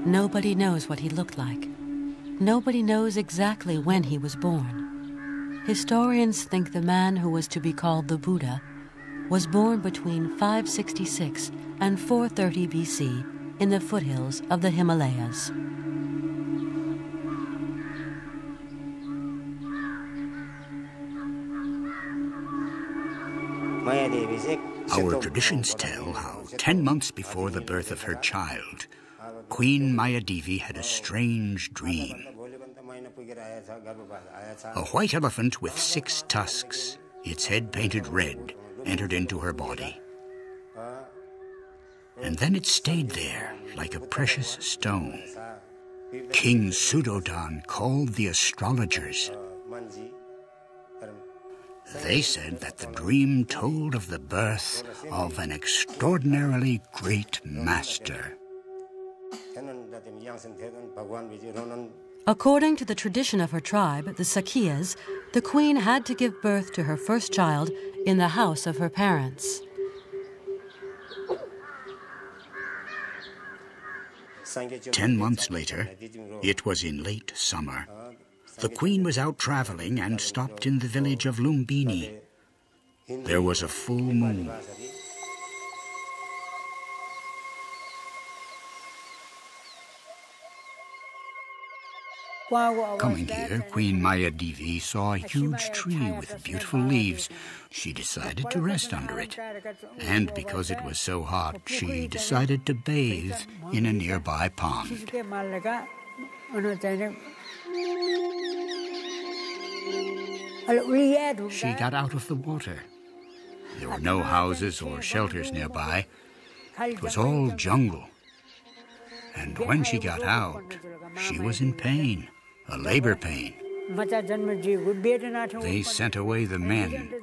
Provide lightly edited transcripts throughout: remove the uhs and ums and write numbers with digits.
Nobody knows what he looked like. Nobody knows exactly when he was born. Historians think the man who was to be called the Buddha was born between 566 and 430 BC in the foothills of the Himalayas. Our traditions tell how 10 months before the birth of her child, Queen Mayadevi had a strange dream. A white elephant with 6 tusks, its head painted red, entered into her body. And then it stayed there like a precious stone. King Sudodan called the astrologers. They said that the dream told of the birth of an extraordinarily great master. According to the tradition of her tribe, the Sakyas, the queen had to give birth to her first child in the house of her parents. Ten months later, it was in late summer. The queen was out traveling and stopped in the village of Lumbini. There was a full moon. Coming here, Queen Mayadevi saw a huge tree with beautiful leaves. She decided to rest under it. And because it was so hot, she decided to bathe in a nearby pond. She got out of the water. There were no houses or shelters nearby. It was all jungle. And when she got out, she was in pain, a labor pain. They sent away the men,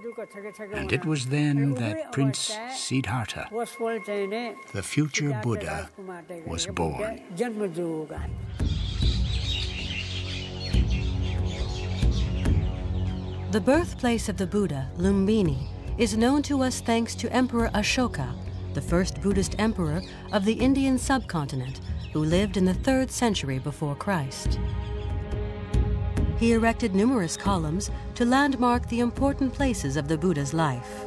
and it was then that Prince Siddhartha, the future Buddha, was born. The birthplace of the Buddha, Lumbini, is known to us thanks to Emperor Ashoka, the first Buddhist emperor of the Indian subcontinent, who lived in the 3rd century before Christ. He erected numerous columns to landmark the important places of the Buddha's life.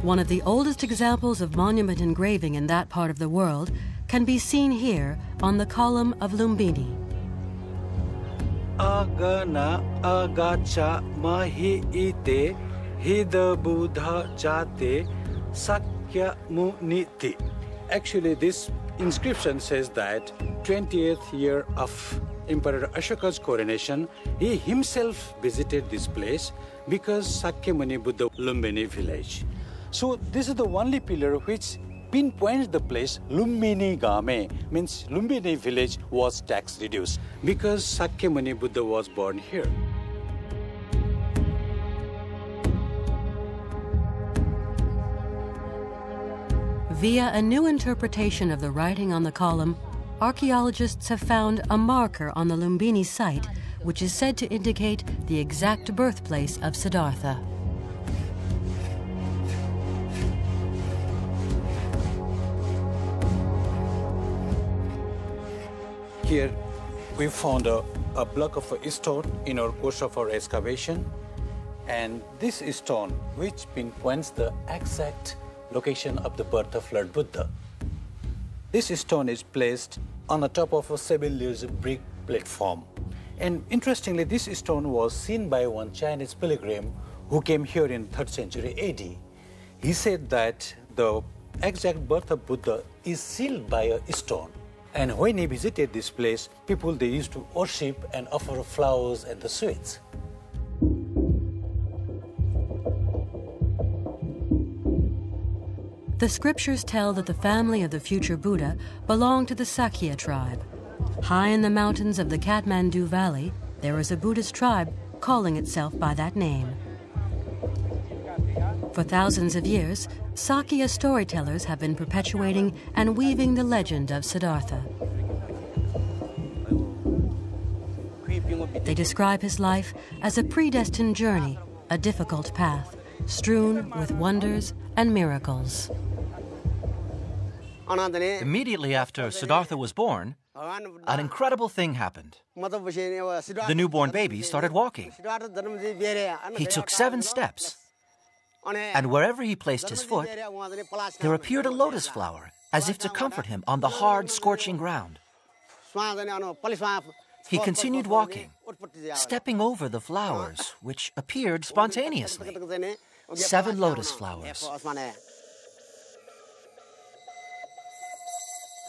One of the oldest examples of monument engraving in that part of the world can be seen here on the column of Lumbini. Agana agacha mahi ite hida buddha jate sakya muniti. Actually, this inscription says that 20th year of Emperor Ashoka's coronation, he himself visited this place because Sakyamuni Buddha Lumbini village. So this is the only pillar which pinpoints the place Lumbini Game, means Lumbini village was tax reduced because Sakyamuni Buddha was born here. Via a new interpretation of the writing on the column, archaeologists have found a marker on the Lumbini site which is said to indicate the exact birthplace of Siddhartha. Here we found a block of a stone in our course of our excavation, and this stone which pinpoints the exact location of the birth of Lord Buddha. This stone is placed on the top of a 7-layer brick platform. And interestingly, this stone was seen by one Chinese pilgrim who came here in 3rd century AD. He said that the exact birth of Buddha is sealed by a stone. And when he visited this place, people, they used to worship and offer flowers and the sweets. The scriptures tell that the family of the future Buddha belonged to the Sakya tribe. High in the mountains of the Kathmandu Valley, there is a Buddhist tribe calling itself by that name. For thousands of years, Sakya storytellers have been perpetuating and weaving the legend of Siddhartha. They describe his life as a predestined journey, a difficult path, strewn with wonders and miracles. Immediately after Siddhartha was born, an incredible thing happened. The newborn baby started walking. He took 7 steps, and wherever he placed his foot, there appeared a lotus flower, as if to comfort him on the hard, scorching ground. He continued walking, stepping over the flowers, which appeared spontaneously. 7 lotus flowers.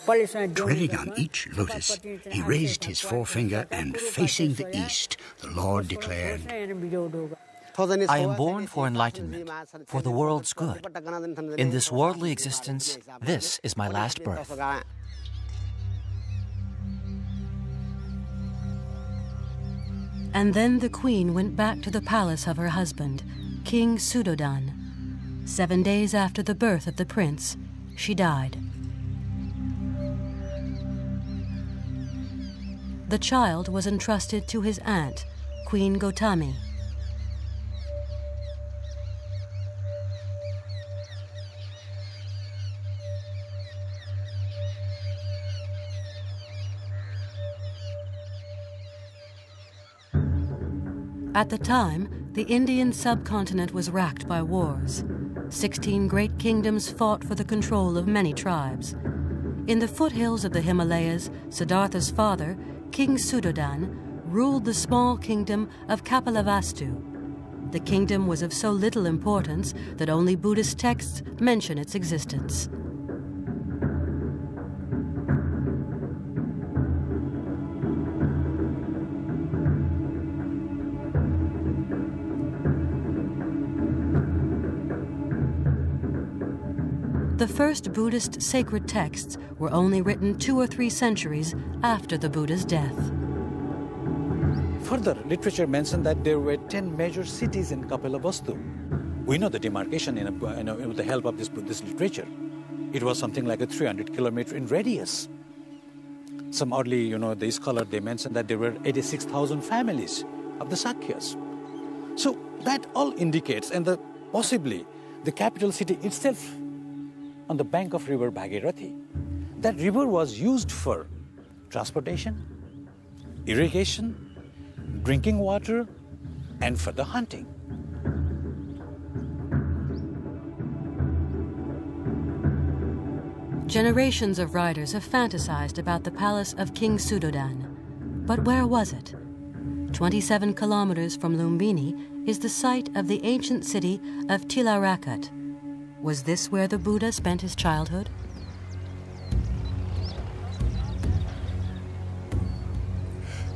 Treading on each lotus, he raised his forefinger and, facing the east, the Lord declared, I am born for enlightenment, for the world's good. In this worldly existence, this is my last birth. And then the queen went back to the palace of her husband, King Sudodan. 7 days after the birth of the prince, she died. The child was entrusted to his aunt, Queen Gautami. At the time, the Indian subcontinent was racked by wars. 16 great kingdoms fought for the control of many tribes. In the foothills of the Himalayas, Siddhartha's father, King Sudodan, ruled the small kingdom of Kapilavastu. The kingdom was of so little importance that only Buddhist texts mention its existence. The first Buddhist sacred texts were only written 2 or 3 centuries after the Buddha's death. Further, literature mentioned that there were 10 major cities in Kapilavastu. We know the demarcation with the help of this Buddhist literature. It was something like a 300 kilometer in radius. Some early, the scholar, they mentioned that there were 86,000 families of the Sakyas. So that all indicates, and possibly the capital city itself on the bank of river Bhagirathi. That river was used for transportation, irrigation, drinking water, and for the hunting. Generations of writers have fantasized about the palace of King Sudodan. But where was it? 27 kilometers from Lumbini is the site of the ancient city of Tilarakat. Was this where the Buddha spent his childhood?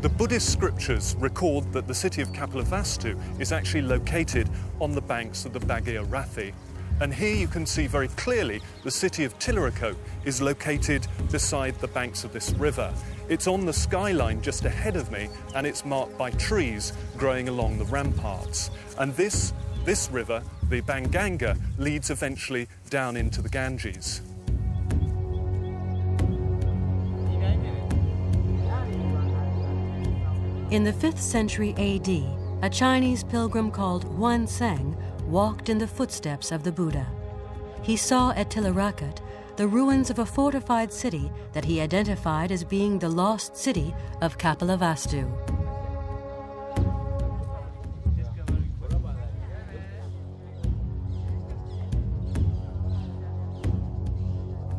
The Buddhist scriptures record that the city of Kapilavastu is actually located on the banks of the Bhagirathi. And here you can see very clearly the city of Tilarakot is located beside the banks of this river. It's on the skyline just ahead of me, and it's marked by trees growing along the ramparts. And this river, the Banganga, leads eventually down into the Ganges. In the 5th century AD, a Chinese pilgrim called Huan Seng walked in the footsteps of the Buddha. He saw at Tilarakat the ruins of a fortified city that he identified as being the lost city of Kapilavastu.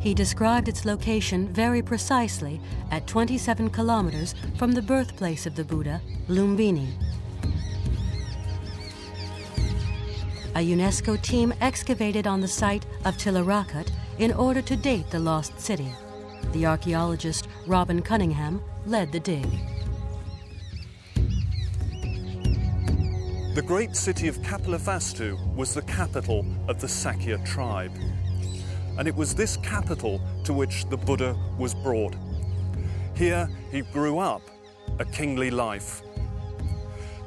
He described its location very precisely at 27 kilometers from the birthplace of the Buddha, Lumbini. A UNESCO team excavated on the site of Tilarakat in order to date the lost city. The archaeologist Robin Cunningham led the dig. The great city of Kapilavastu was the capital of the Sakya tribe. And it was this capital to which the Buddha was brought. Here he grew up a kingly life.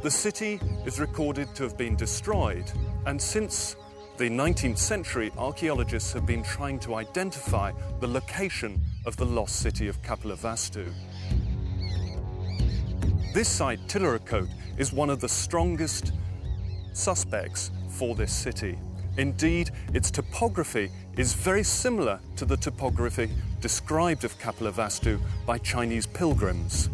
The city is recorded to have been destroyed, and since the 19th century, archaeologists have been trying to identify the location of the lost city of Kapilavastu. This site, Tilarakot, is one of the strongest suspects for this city. Indeed, its topography is very similar to the topography described of Kapilavastu by Chinese pilgrims.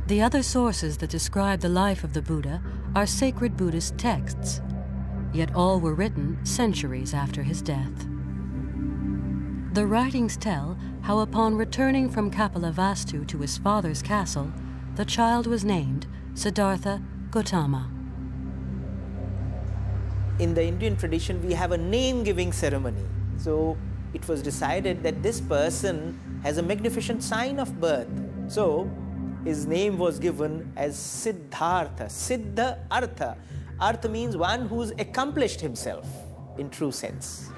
The other sources that describe the life of the Buddha are sacred Buddhist texts, yet all were written centuries after his death. The writings tell how upon returning from Kapilavastu to his father's castle, the child was named Siddhartha Gautama. In the Indian tradition, we have a name-giving ceremony. So it was decided that this person has a magnificent sign of birth. So his name was given as Siddhartha, Siddha Artha. Artha means one who's accomplished himself in true sense.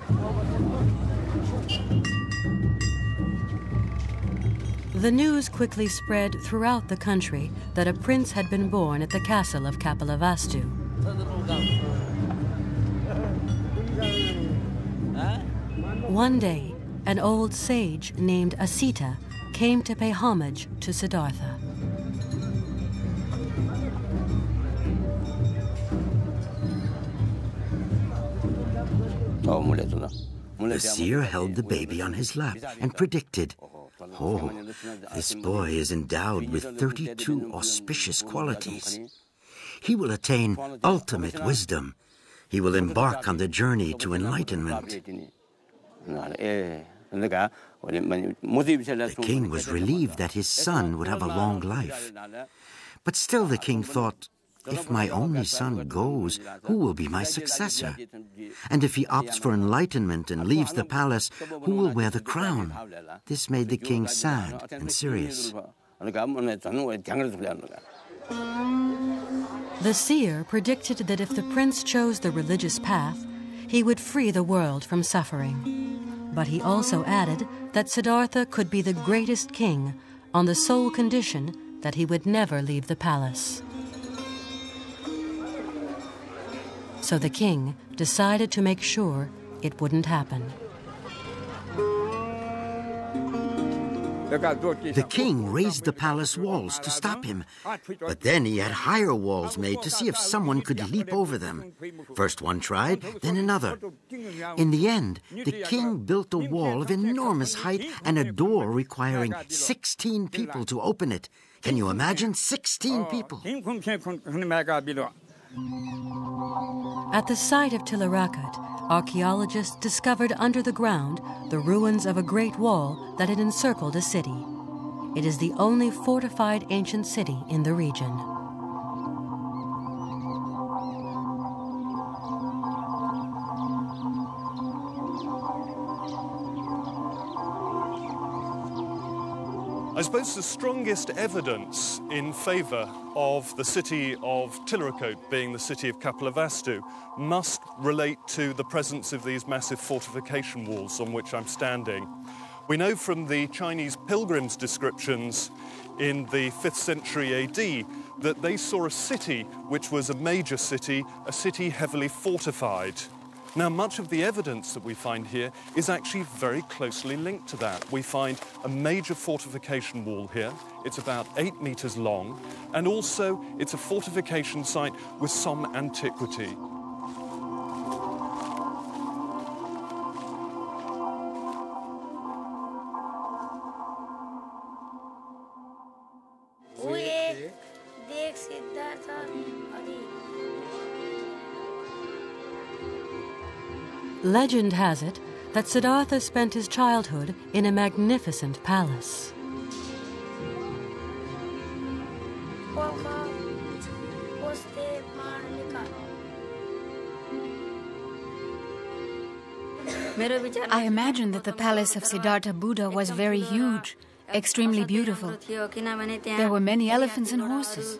The news quickly spread throughout the country that a prince had been born at the castle of Kapilavastu. One day, an old sage named Asita came to pay homage to Siddhartha. The seer held the baby on his lap and predicted, "Oh, this boy is endowed with 32 auspicious qualities. He will attain ultimate wisdom. He will embark on the journey to enlightenment." The king was relieved that his son would have a long life. But still the king thought, if my only son goes, who will be my successor? And if he opts for enlightenment and leaves the palace, who will wear the crown? This made the king sad and serious. The seer predicted that if the prince chose the religious path, he would free the world from suffering. But he also added that Siddhartha could be the greatest king on the sole condition that he would never leave the palace. So the king decided to make sure it wouldn't happen. The king raised the palace walls to stop him, but then he had higher walls made to see if someone could leap over them. First one tried, then another. In the end, the king built a wall of enormous height and a door requiring 16 people to open it. Can you imagine 16 people? At the site of Tillarakat, archaeologists discovered under the ground the ruins of a great wall that had encircled a city. It is the only fortified ancient city in the region. I suppose the strongest evidence in favour of the city of Tillarakat being the city of Kapilavastu must relate to the presence of these massive fortification walls on which I'm standing. We know from the Chinese pilgrims' descriptions in the 5th century AD that they saw a city which was a major city, a city heavily fortified. Now, much of the evidence that we find here is actually very closely linked to that. We find a major fortification wall here. It's about 8 meters long, and also it's a fortification site with some antiquity. Legend has it that Siddhartha spent his childhood in a magnificent palace. I imagine that the palace of Siddhartha Buddha was very huge, extremely beautiful. There were many elephants and horses.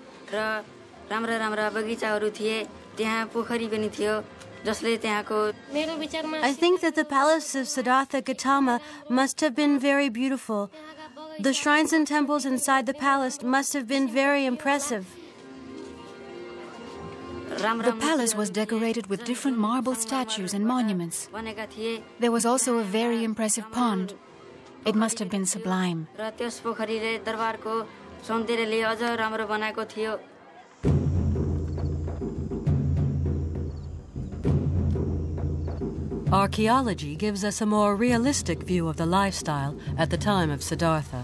I think that the palace of Siddhartha Gautama must have been very beautiful. The shrines and temples inside the palace must have been very impressive. The palace was decorated with different marble statues and monuments. There was also a very impressive pond. It must have been sublime. Archaeology gives us a more realistic view of the lifestyle at the time of Siddhartha.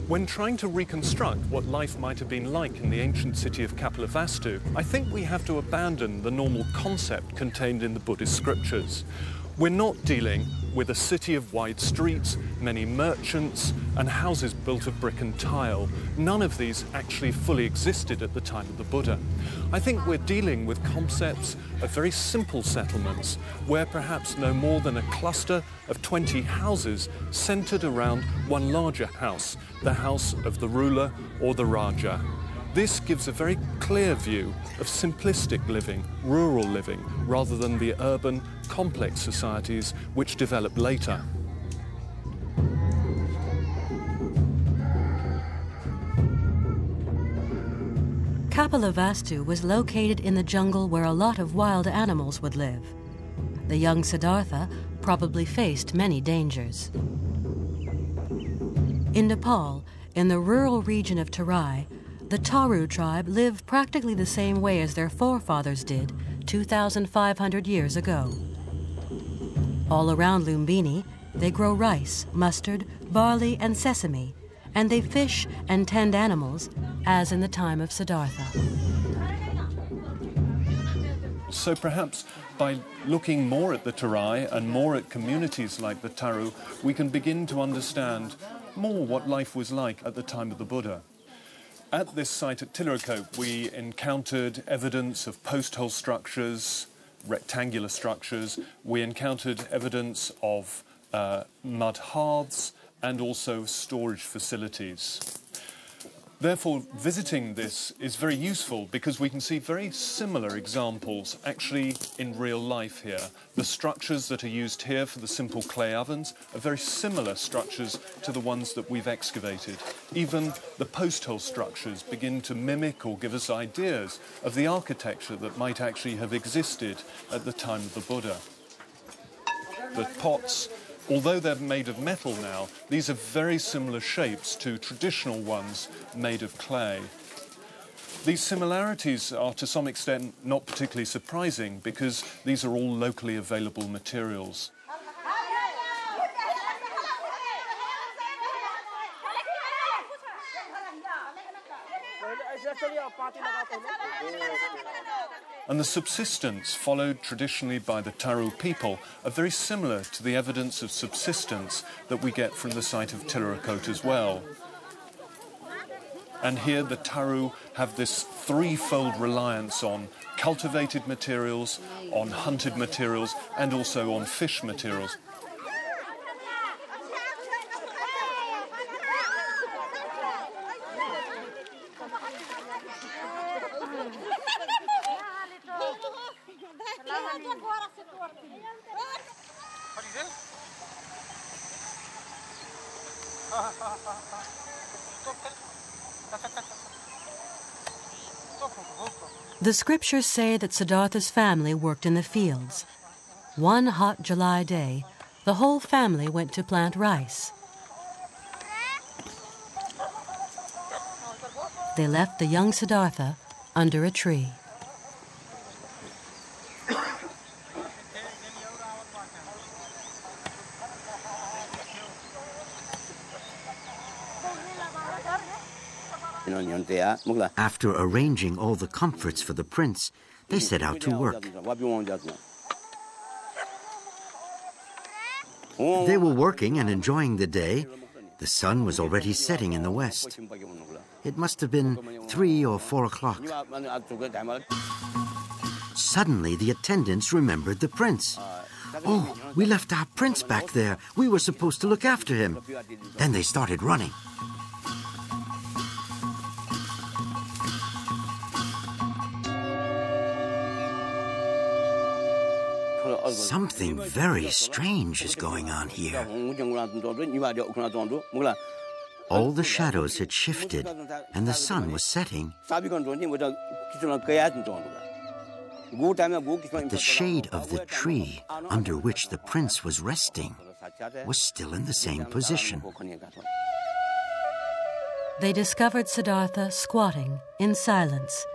When trying to reconstruct what life might have been like in the ancient city of Kapilavastu, I think we have to abandon the normal concept contained in the Buddhist scriptures. We're not dealing with a city of wide streets, many merchants, and houses built of brick and tile. None of these actually fully existed at the time of the Buddha. I think we're dealing with concepts of very simple settlements, where perhaps no more than a cluster of 20 houses centered around one larger house, the house of the ruler or the Raja. This gives a very clear view of simplistic living, rural living, rather than the urban, complex societies which developed later. Kapilavastu was located in the jungle where a lot of wild animals would live. The young Siddhartha probably faced many dangers. In Nepal, in the rural region of Terai, the Taru tribe lived practically the same way as their forefathers did 2,500 years ago. All around Lumbini, they grow rice, mustard, barley, and sesame, and they fish and tend animals, as in the time of Siddhartha. So perhaps by looking more at the Terai and more at communities like the Taru, we can begin to understand more what life was like at the time of the Buddha. At this site at Tilirikote, we encountered evidence of post-hole structures, rectangular structures. We encountered evidence of mud hearths and also storage facilities. Therefore, visiting this is very useful because we can see very similar examples actually in real life here. The structures that are used here for the simple clay ovens are very similar structures to the ones that we've excavated. Even the post-hole structures begin to mimic or give us ideas of the architecture that might actually have existed at the time of the Buddha. The pots, although they're made of metal now, these are very similar shapes to traditional ones made of clay. These similarities are to some extent not particularly surprising because these are all locally available materials. And the subsistence followed traditionally by the Taru people are very similar to the evidence of subsistence that we get from the site of Tilirikote as well. And here the Taru have this threefold reliance on cultivated materials, on hunted materials, and also on fish materials. The scriptures say that Siddhartha's family worked in the fields. One hot July day, the whole family went to plant rice. They left the young Siddhartha under a tree. After arranging all the comforts for the prince, they set out to work. They were working and enjoying the day. The sun was already setting in the west. It must have been 3 or 4 o'clock. Suddenly, the attendants remembered the prince. "Oh, we left our prince back there. We were supposed to look after him." Then they started running. Something very strange is going on here. All the shadows had shifted, and the sun was setting. But the shade of the tree under which the prince was resting was still in the same position. They discovered Siddhartha squatting in silence.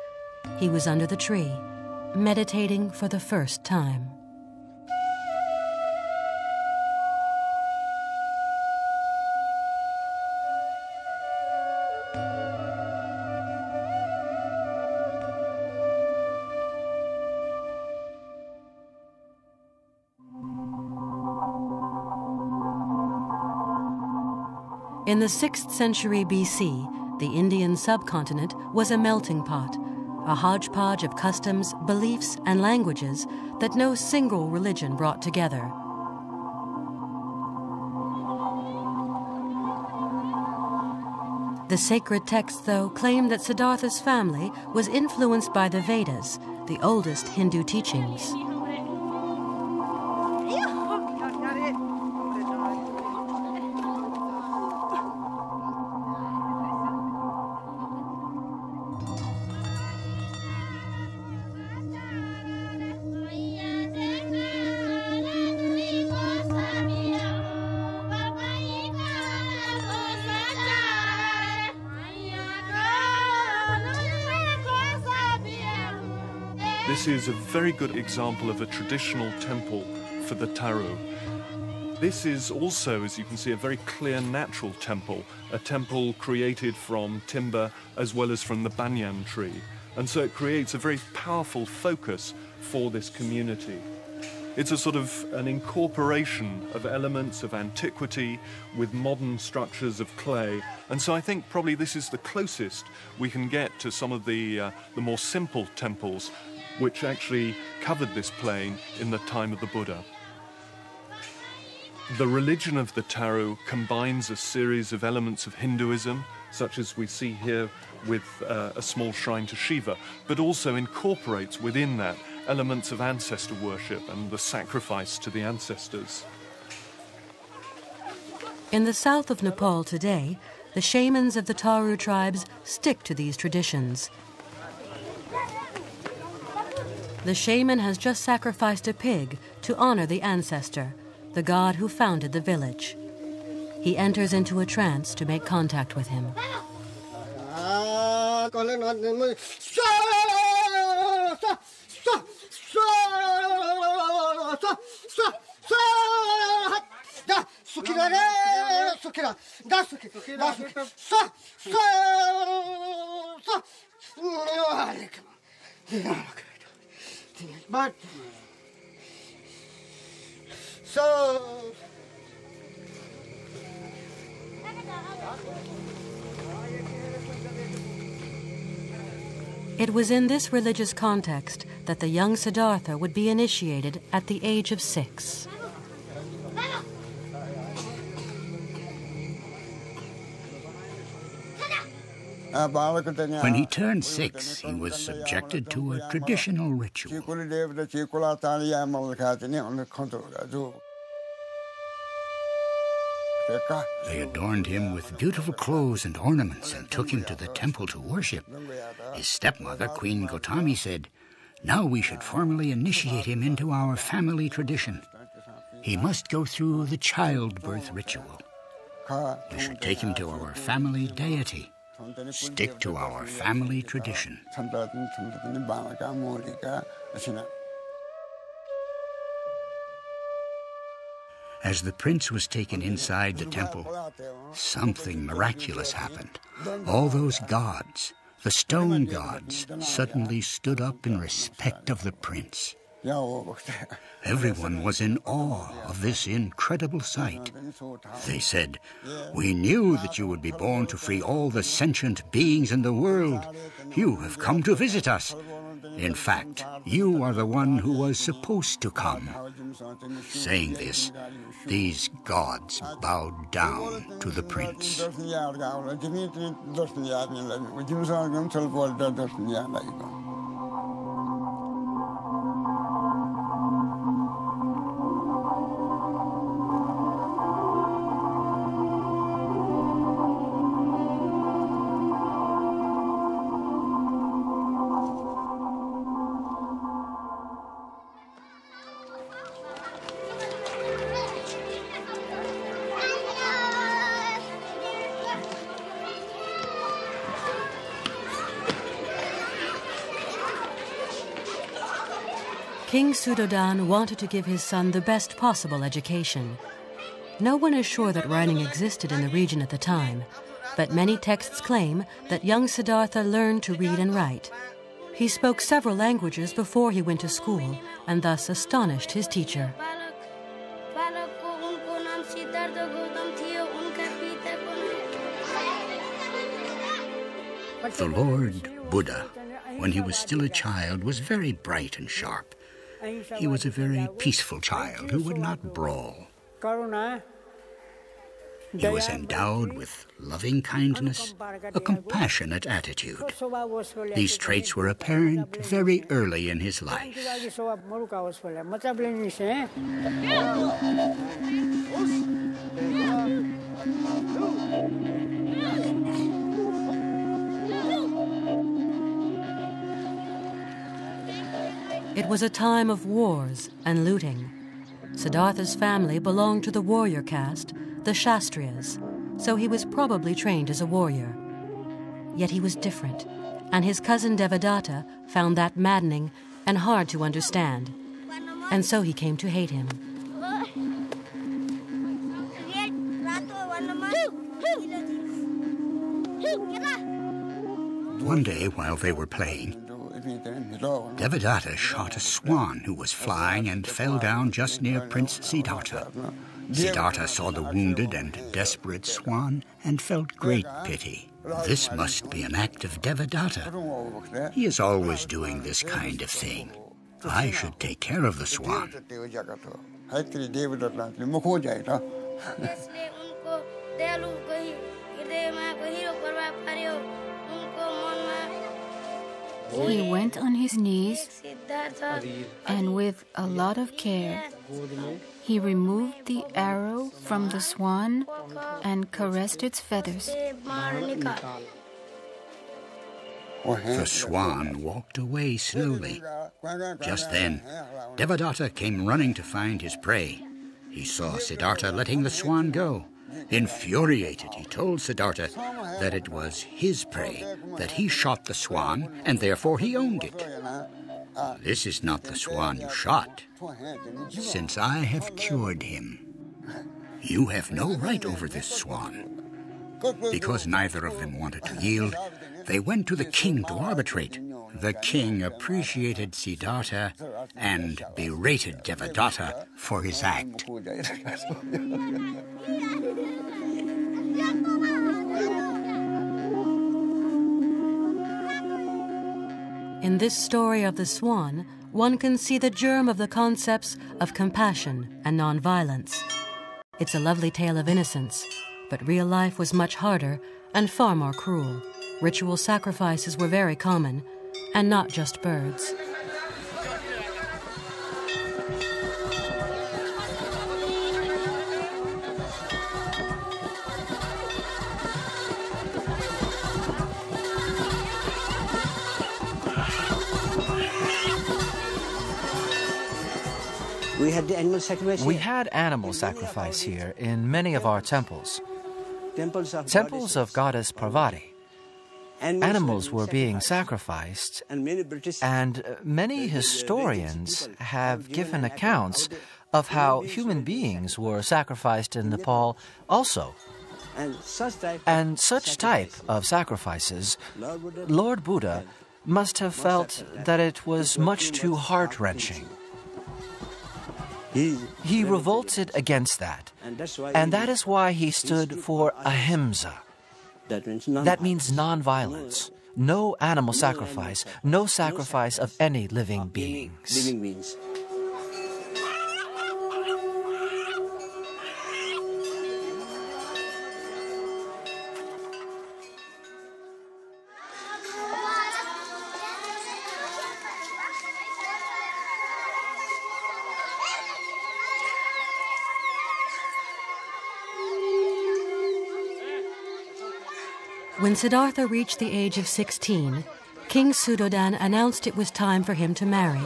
He was under the tree, meditating for the first time. In the 6th century BC, the Indian subcontinent was a melting pot, a hodgepodge of customs, beliefs, and languages that no single religion brought together. The sacred texts, though, claim that Siddhartha's family was influenced by the Vedas, the oldest Hindu teachings. This is a very good example of a traditional temple for the Taru. This is also, as you can see, a very clear natural temple, a temple created from timber as well as from the banyan tree. And so it creates a very powerful focus for this community. It's a sort of an incorporation of elements of antiquity with modern structures of clay. And so I think probably this is the closest we can get to some of the more simple temples which actually covered this plain in the time of the Buddha. The religion of the Taru combines a series of elements of Hinduism, such as we see here with a small shrine to Shiva, but also incorporates within that elements of ancestor worship and the sacrifice to the ancestors. In the south of Nepal today, the shamans of the Taru tribes stick to these traditions. The shaman has just sacrificed a pig to honor the ancestor, the god who founded the village. He enters into a trance to make contact with him. It was in this religious context that the young Siddhartha would be initiated at the age of 6. When he turned 6, he was subjected to a traditional ritual. They adorned him with beautiful clothes and ornaments and took him to the temple to worship. His stepmother, Queen Gautami, said, "Now we should formally initiate him into our family tradition. He must go through the childbirth ritual. We should take him to our family deity. Stick to our family tradition." As the prince was taken inside the temple, something miraculous happened. All those gods, the stone gods, suddenly stood up in respect of the prince. Everyone was in awe of this incredible sight. They said, "We knew that you would be born to free all the sentient beings in the world. You have come to visit us. In fact, you are the one who was supposed to come." Saying this, these gods bowed down to the prince. King Suddhodan wanted to give his son the best possible education. No one is sure that writing existed in the region at the time, but many texts claim that young Siddhartha learned to read and write. He spoke several languages before he went to school and thus astonished his teacher. The Lord Buddha, when he was still a child, was very bright and sharp. He was a very peaceful child who would not brawl. He was endowed with loving kindness, a compassionate attitude. These traits were apparent very early in his life. It was a time of wars and looting. Siddhartha's family belonged to the warrior caste, the Shastriyas, so he was probably trained as a warrior. Yet he was different, and his cousin Devadatta found that maddening and hard to understand, and so he came to hate him. One day, while they were playing, Devadatta shot a swan who was flying and fell down just near Prince Siddhartha. Siddhartha saw the wounded and desperate swan and felt great pity. This must be an act of Devadatta. He is always doing this kind of thing. I should take care of the swan. He went on his knees, and with a lot of care, he removed the arrow from the swan and caressed its feathers. The swan walked away slowly. Just then, Devadatta came running to find his prey. He saw Siddhartha letting the swan go. Infuriated, he told Siddhartha that it was his prey, that he shot the swan, and therefore he owned it. This is not the swan you shot, since I have cured him. You have no right over this swan. Because neither of them wanted to yield, they went to the king to arbitrate. The king appreciated Siddhartha and berated Devadatta for his act. In this story of the swan, one can see the germ of the concepts of compassion and nonviolence. It's a lovely tale of innocence, but real life was much harder and far more cruel. Ritual sacrifices were very common, and not just birds. We had the animal sacrifice here. We had animal sacrifice here in many of our temples. Temples of Goddess Parvati. Animals were being sacrificed, and many historians have given accounts of how human beings were sacrificed in Nepal also. And such type of sacrifices, Lord Buddha must have felt that it was much too heart-wrenching. He revolted against that, and that is why he stood for ahimsa. That means non-violence, no animal sacrifice, no sacrifice of any living beings. When Siddhartha reached the age of 16, King Suddhodan announced it was time for him to marry.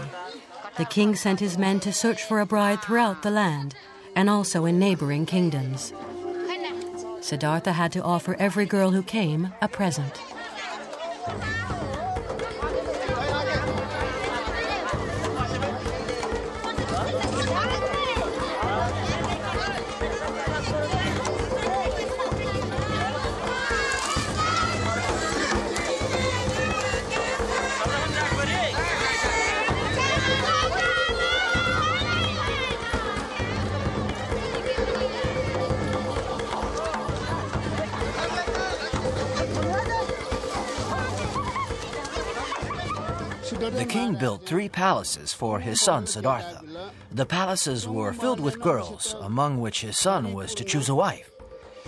The king sent his men to search for a bride throughout the land, and also in neighboring kingdoms. Siddhartha had to offer every girl who came a present. The king built 3 palaces for his son Siddhartha. The palaces were filled with girls, among which his son was to choose a wife.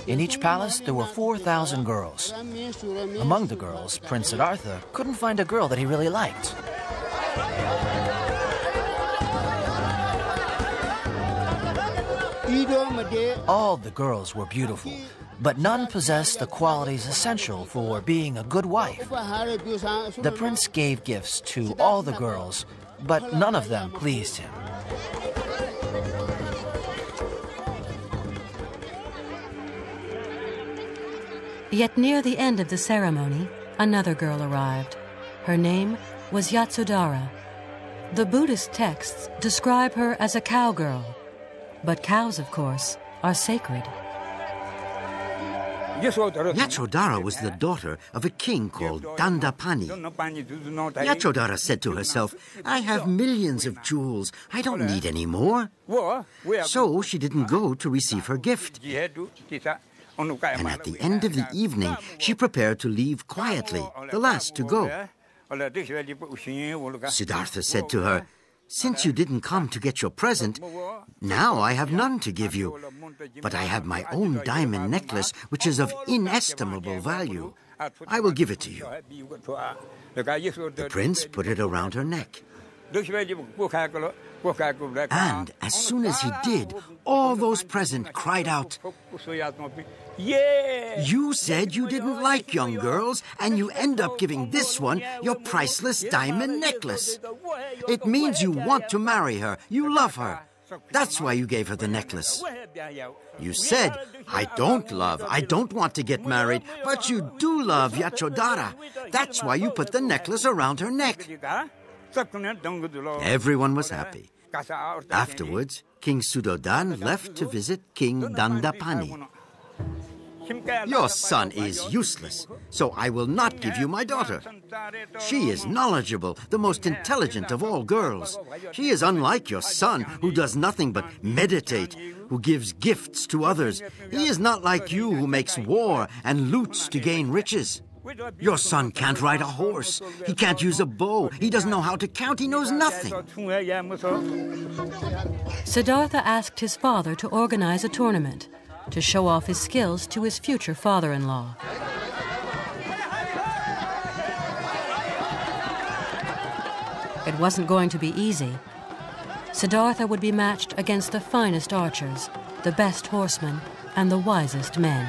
In each palace, there were 4,000 girls. Among the girls, Prince Siddhartha couldn't find a girl that he really liked. All the girls were beautiful, but none possessed the qualities essential for being a good wife. The prince gave gifts to all the girls, but none of them pleased him. Yet near the end of the ceremony, another girl arrived. Her name was Yasodhara. The Buddhist texts describe her as a cowgirl, but cows, of course, are sacred. Yasodhara was the daughter of a king called Dandapani. Yasodhara said to herself, I have millions of jewels. I don't need any more. So she didn't go to receive her gift. And at the end of the evening, she prepared to leave quietly, the last to go. Siddhartha said to her, since you didn't come to get your present, now I have none to give you. But I have my own diamond necklace, which is of inestimable value. I will give it to you. The prince put it around her neck. And as soon as he did, all those present cried out, you said you didn't like young girls, and you end up giving this one your priceless diamond necklace. It means you want to marry her, you love her. That's why you gave her the necklace. You said, I don't want to get married, but you do love Yasodhara. That's why you put the necklace around her neck. Everyone was happy. Afterwards, King Suddhodana left to visit King Dandapani. Your son is useless, so I will not give you my daughter. She is knowledgeable, the most intelligent of all girls. She is unlike your son, who does nothing but meditate, who gives gifts to others. He is not like you, who makes war and loots to gain riches. Your son can't ride a horse. He can't use a bow. He doesn't know how to count. He knows nothing. Siddhartha asked his father to organize a tournament to show off his skills to his future father-in-law. It wasn't going to be easy. Siddhartha would be matched against the finest archers, the best horsemen, and the wisest men.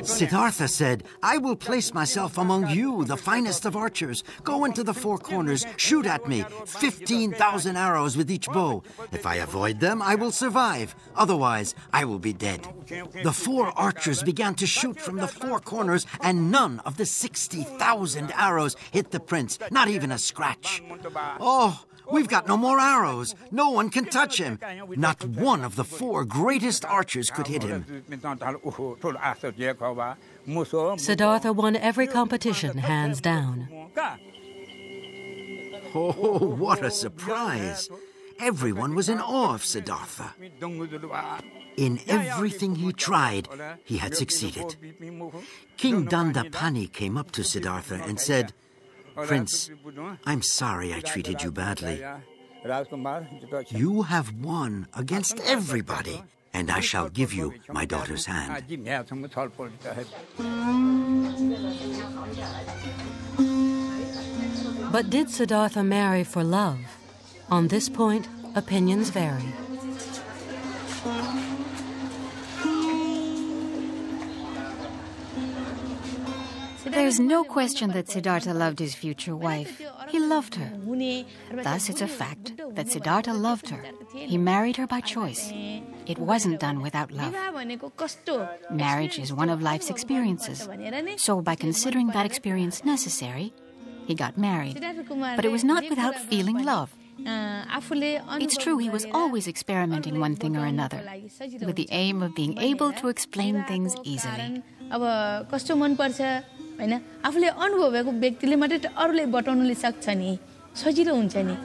Siddhartha said, I will place myself among you, the finest of archers. Go into the 4 corners, shoot at me, 15,000 arrows with each bow. If I avoid them, I will survive. Otherwise, I will be dead. The 4 archers began to shoot from the 4 corners, and none of the 60,000 arrows hit the prince, not even a scratch. Oh, we've got no more arrows. No one can touch him. Not one of the 4 greatest archers could hit him. Siddhartha won every competition, hands down. Oh, what a surprise. Everyone was in awe of Siddhartha. In everything he tried, he had succeeded. King Dandapani came up to Siddhartha and said, Prince, I'm sorry I treated you badly. You have won against everybody, and I shall give you my daughter's hand. But did Siddhartha marry for love? On this point, opinions vary. There's no question that Siddhartha loved his future wife. He loved her. Thus, it's a fact that Siddhartha loved her. He married her by choice. It wasn't done without love. Marriage is one of life's experiences. So by considering that experience necessary, he got married. But it was not without feeling love. It's true he was always experimenting one thing or another, with the aim of being able to explain things easily. आफूले अनुभव भएको व्यक्तिले मात्रै अरूले बताउनले सक्छ नि सजिलो हुन्छ नि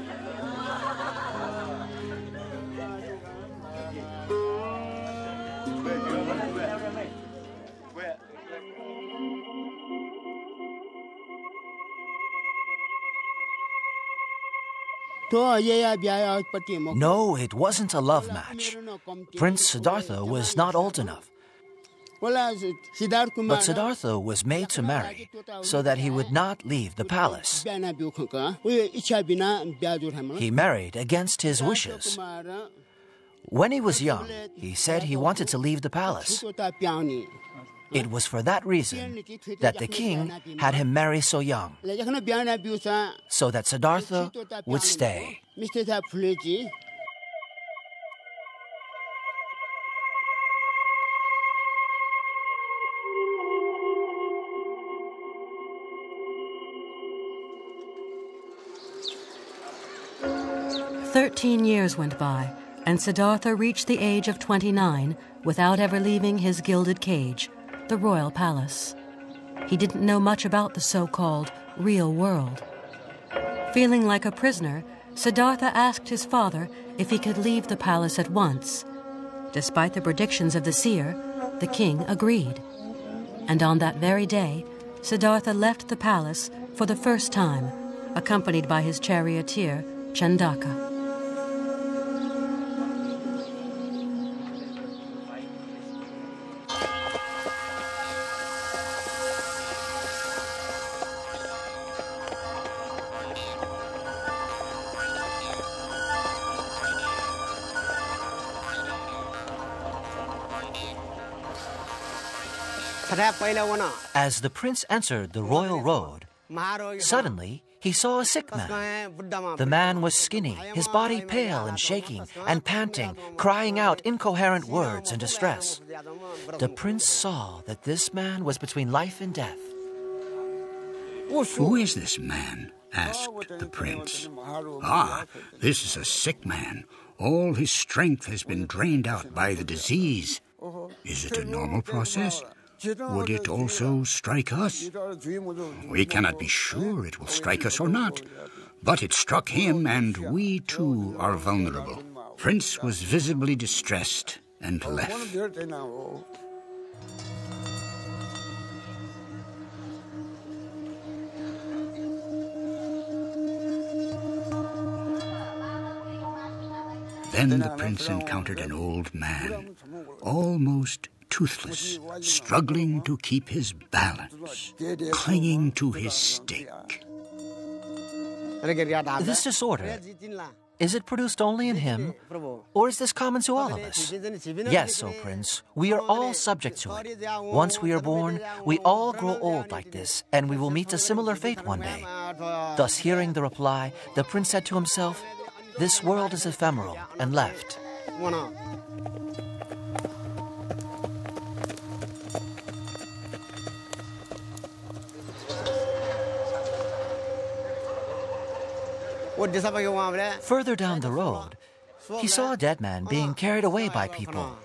No, it wasn't a love match. Prince Siddhartha was not old enough. But Siddhartha was made to marry so that he would not leave the palace. He married against his wishes. When he was young, he said he wanted to leave the palace. It was for that reason that the king had him marry so young, so that Siddhartha would stay. "13 years went by, and Siddhartha reached the age of 29 without ever leaving his gilded cage, the royal palace. He didn't know much about the so-called real world. Feeling like a prisoner, Siddhartha asked his father if he could leave the palace at once. Despite the predictions of the seer, the king agreed. And on that very day, Siddhartha left the palace for the first time, accompanied by his charioteer, Chandaka. As the prince entered the royal road, suddenly he saw a sick man. The man was skinny, his body pale and shaking and panting, crying out incoherent words in distress. The prince saw that this man was between life and death. "Who is this man?" asked the prince. "Ah, this is a sick man. All his strength has been drained out by the disease. Is it a normal process? Would it also strike us? We cannot be sure it will strike us or not, but it struck him, and we too are vulnerable." Prince was visibly distressed and left. Then the prince encountered an old man, almost toothless, struggling to keep his balance, clinging to his stick. This disorder, is it produced only in him, or is this common to all of us? Yes, O Prince, we are all subject to it. Once we are born, we all grow old like this, and we will meet a similar fate one day. Thus, hearing the reply, the prince said to himself, "This world is ephemeral," and left. Further down the road, he saw a dead man being carried away by people.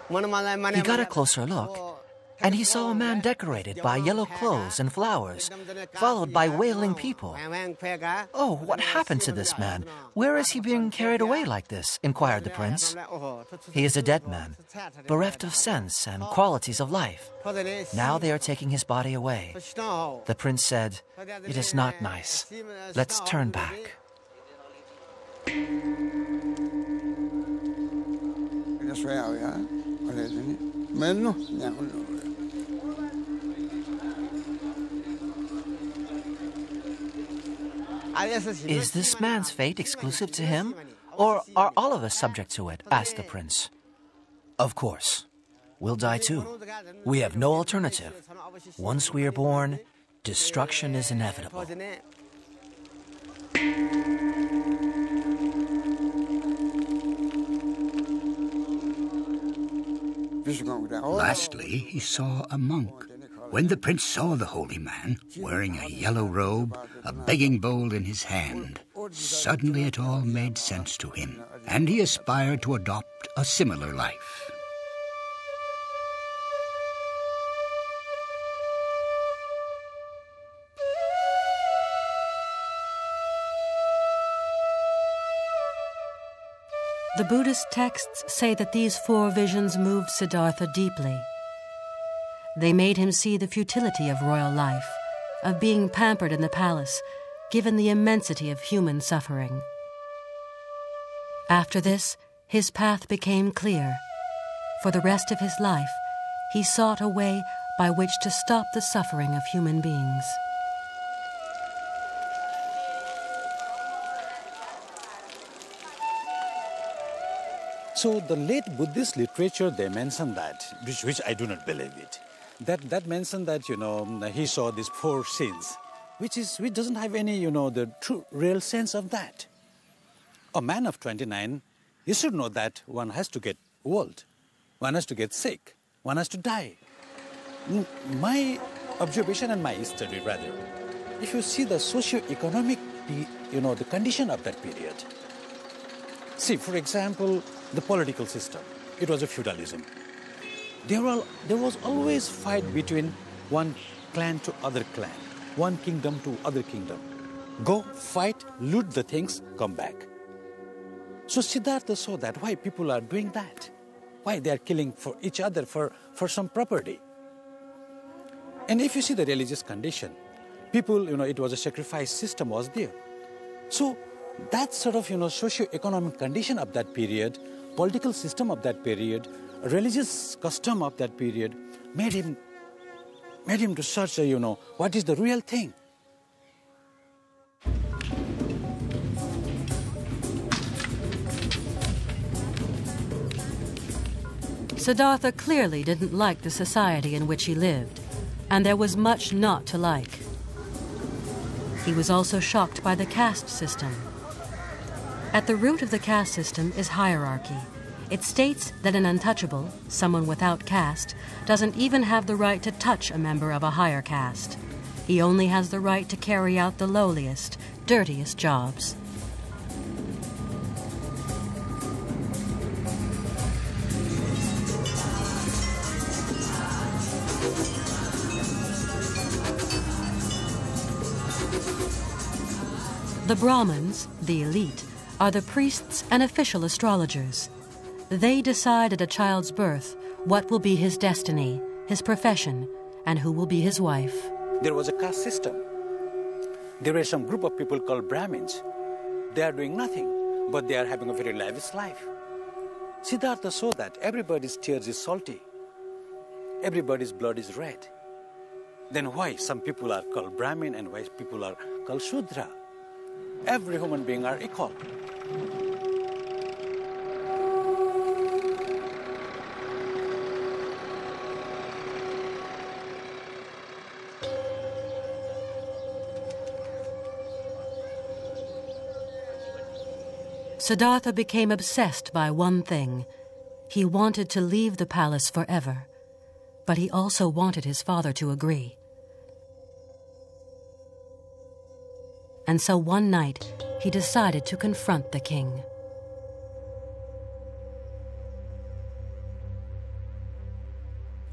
He got a closer look, and he saw a man decorated by yellow clothes and flowers, followed by wailing people. "Oh, what happened to this man? Where is he being carried away like this?" inquired the prince. "He is a dead man, bereft of sense and qualities of life. Now they are taking his body away." The prince said, "It is not nice. Let's turn back." "Is this man's fate exclusive to him, or are all of us subject to it?" asked the prince. "Of course. We'll die too. We have no alternative. Once we are born, destruction is inevitable." Lastly, he saw a monk. When the prince saw the holy man, wearing a yellow robe, a begging bowl in his hand, suddenly it all made sense to him, and he aspired to adopt a similar life. The Buddhist texts say that these 4 visions moved Siddhartha deeply. They made him see the futility of royal life, of being pampered in the palace, given the immensity of human suffering. After this, his path became clear. For the rest of his life, he sought a way by which to stop the suffering of human beings. So the late Buddhist literature, they mention that, which I do not believe it. That mentioned that, he saw these 4 sins, which doesn't have any, the true, real sense of that. A man of 29, you should know that one has to get old, one has to get sick, one has to die. My observation and my study, rather, if you see the socio-economic, the condition of that period. See, for example, the political system. It was a feudalism. There was always fight between one clan to other clan, one kingdom to other kingdom. Go, fight, loot the things, come back. So Siddhartha saw that, why people are doing that. Why they are killing for each other for some property. And if you see the religious condition, people, it was a sacrifice system was there. So that sort of, socio-economic condition of that period, political system of that period, religious custom of that period made him to search, what is the real thing. Siddhartha clearly didn't like the society in which he lived, and there was much not to like. He was also shocked by the caste system. At the root of the caste system is hierarchy. It states that an untouchable, someone without caste, doesn't even have the right to touch a member of a higher caste. He only has the right to carry out the lowliest, dirtiest jobs. The Brahmins, the elite, are the priests and official astrologers. They decide at a child's birth what will be his destiny, his profession, and who will be his wife. There was a caste system. There were some group of people called Brahmins. They are doing nothing, but they are having a very lavish life. Siddhartha saw that everybody's tears is salty. Everybody's blood is red. Then why some people are called Brahmin and why people are called Shudra? Every human being are equal. Siddhartha became obsessed by one thing. He wanted to leave the palace forever, but he also wanted his father to agree. And so one night, he decided to confront the king.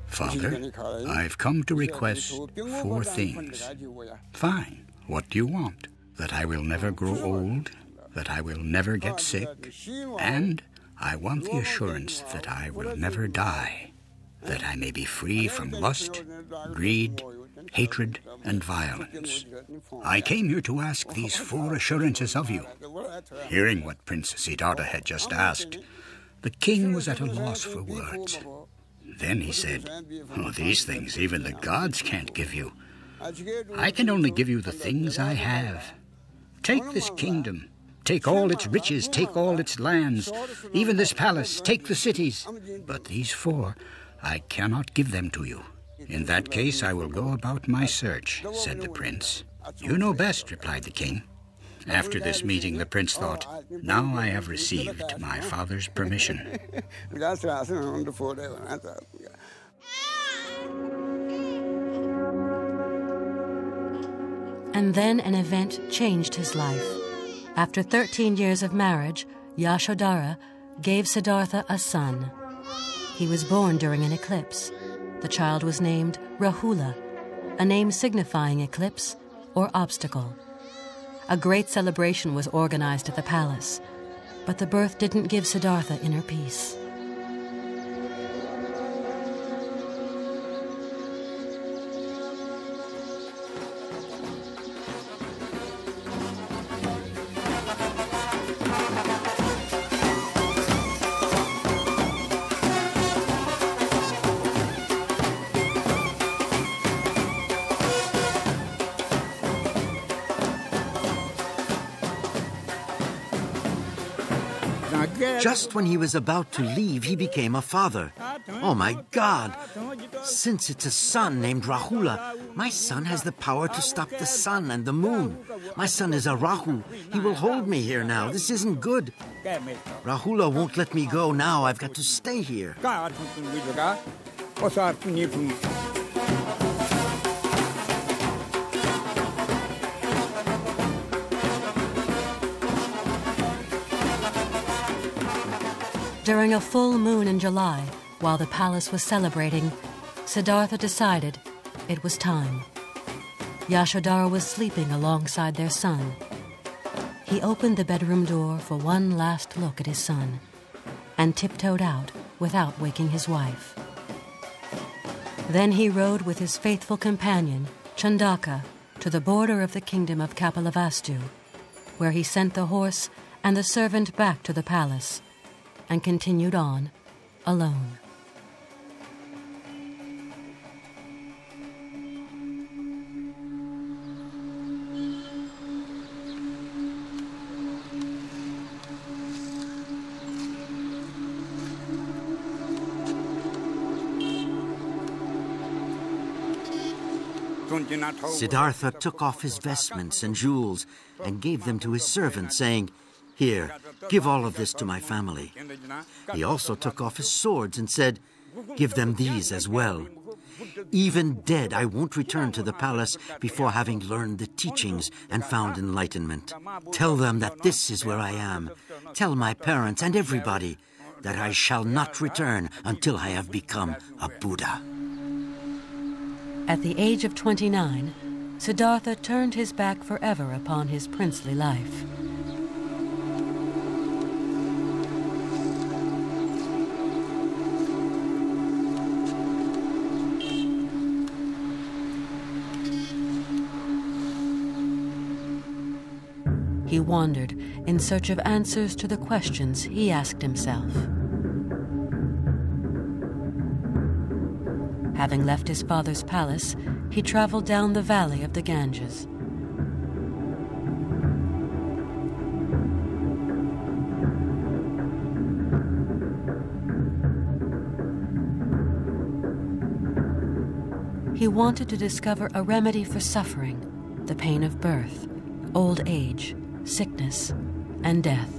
Father, I've come to request 4 things. Fine. What do you want? That I will never grow old, that I will never get sick, and I want the assurance that I will never die, that I may be free from lust, greed, hatred, and violence. I came here to ask these 4 assurances of you. Hearing what Prince Siddhartha had just asked, the king was at a loss for words. Then he said, "Oh, these things even the gods can't give you. I can only give you the things I have. Take this kingdom, take all its riches, take all its lands, even this palace, take the cities. But these 4, I cannot give them to you. In that case, I will go about my search," said the prince. "You know best," replied the king. After this meeting, the prince thought, "Now I have received my father's permission." And then an event changed his life. After 13 years of marriage, Yashodhara gave Siddhartha a son. He was born during an eclipse. The child was named Rahula, a name signifying eclipse or obstacle. A great celebration was organized at the palace, but the birth didn't give Siddhartha inner peace. Just when he was about to leave, he became a father. Oh my God! Since it's a son named Rahula, my son has the power to stop the sun and the moon. My son is a Rahu. He will hold me here now. This isn't good. Rahula won't let me go now. I've got to stay here. During a full moon in July, while the palace was celebrating, Siddhartha decided it was time. Yashodhara was sleeping alongside their son. He opened the bedroom door for one last look at his son and tiptoed out without waking his wife. Then he rode with his faithful companion, Chandaka, to the border of the kingdom of Kapilavastu, where he sent the horse and the servant back to the palace and continued on alone. Siddhartha took off his vestments and jewels and gave them to his servant, saying, "Here, give all of this to my family." He also took off his swords and said, "Give them these as well. Even dead, I won't return to the palace before having learned the teachings and found enlightenment. Tell them that this is where I am. Tell my parents and everybody that I shall not return until I have become a Buddha." At the age of 29, Siddhartha turned his back forever upon his princely life. He wandered in search of answers to the questions he asked himself. Having left his father's palace, he traveled down the valley of the Ganges. He wanted to discover a remedy for suffering, the pain of birth, old age, sickness, and death.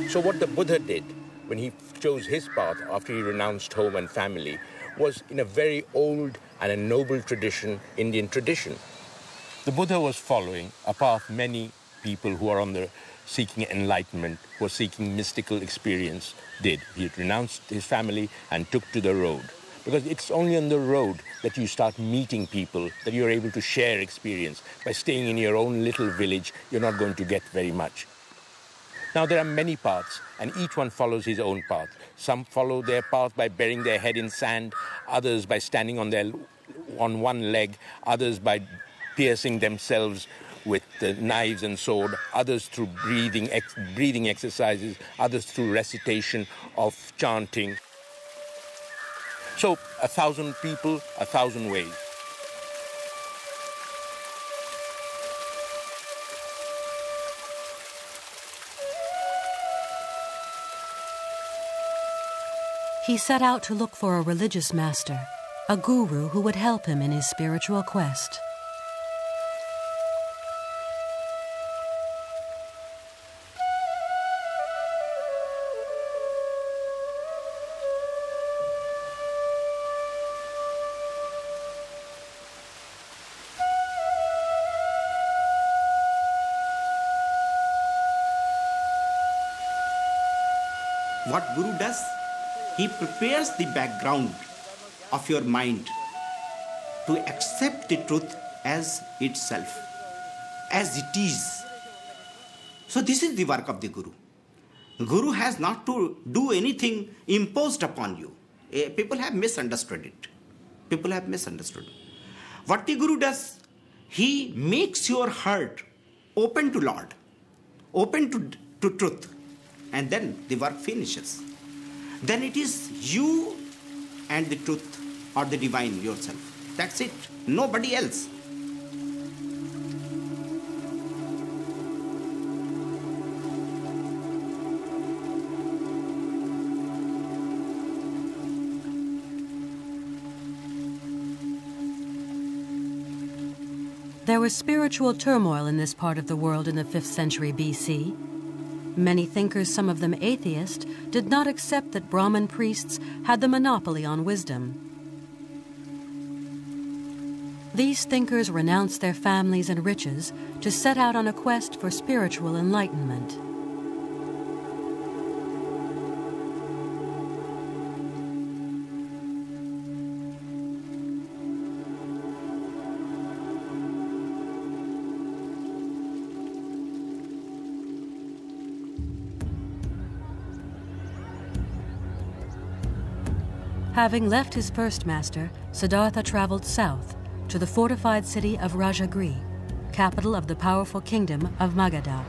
So what the Buddha did when he chose his path after he renounced home and family was in a very old and a noble tradition, Indian tradition. The Buddha was following a path many people who are on the seeking enlightenment, who are seeking mystical experience, did. He had renounced his family and took to the road. Because it's only on the road that you start meeting people, that you're able to share experience. By staying in your own little village, you're not going to get very much. Now, there are many paths, and each one follows his own path. Some follow their path by burying their head in sand, others by standing on one leg, others by piercing themselves with knives and sword, others through breathing exercises, others through recitation of chanting. So, 1,000 people, 1,000 ways. He set out to look for a religious master, a guru who would help him in his spiritual quest. What Guru does? He prepares the background of your mind to accept the truth as itself, as it is. So this is the work of the Guru. Guru has not to do anything imposed upon you. People have misunderstood it. People have misunderstood. What the Guru does, he makes your heart open to Lord, open to truth, and then the work finishes. Then it is you and the truth or the divine yourself. That's it. Nobody else. There was spiritual turmoil in this part of the world in the 5th century BC. Many thinkers, some of them atheist, did not accept that Brahmin priests had the monopoly on wisdom. These thinkers renounced their families and riches to set out on a quest for spiritual enlightenment. Having left his first master, Siddhartha traveled south to the fortified city of Rajagri, capital of the powerful kingdom of Magadha.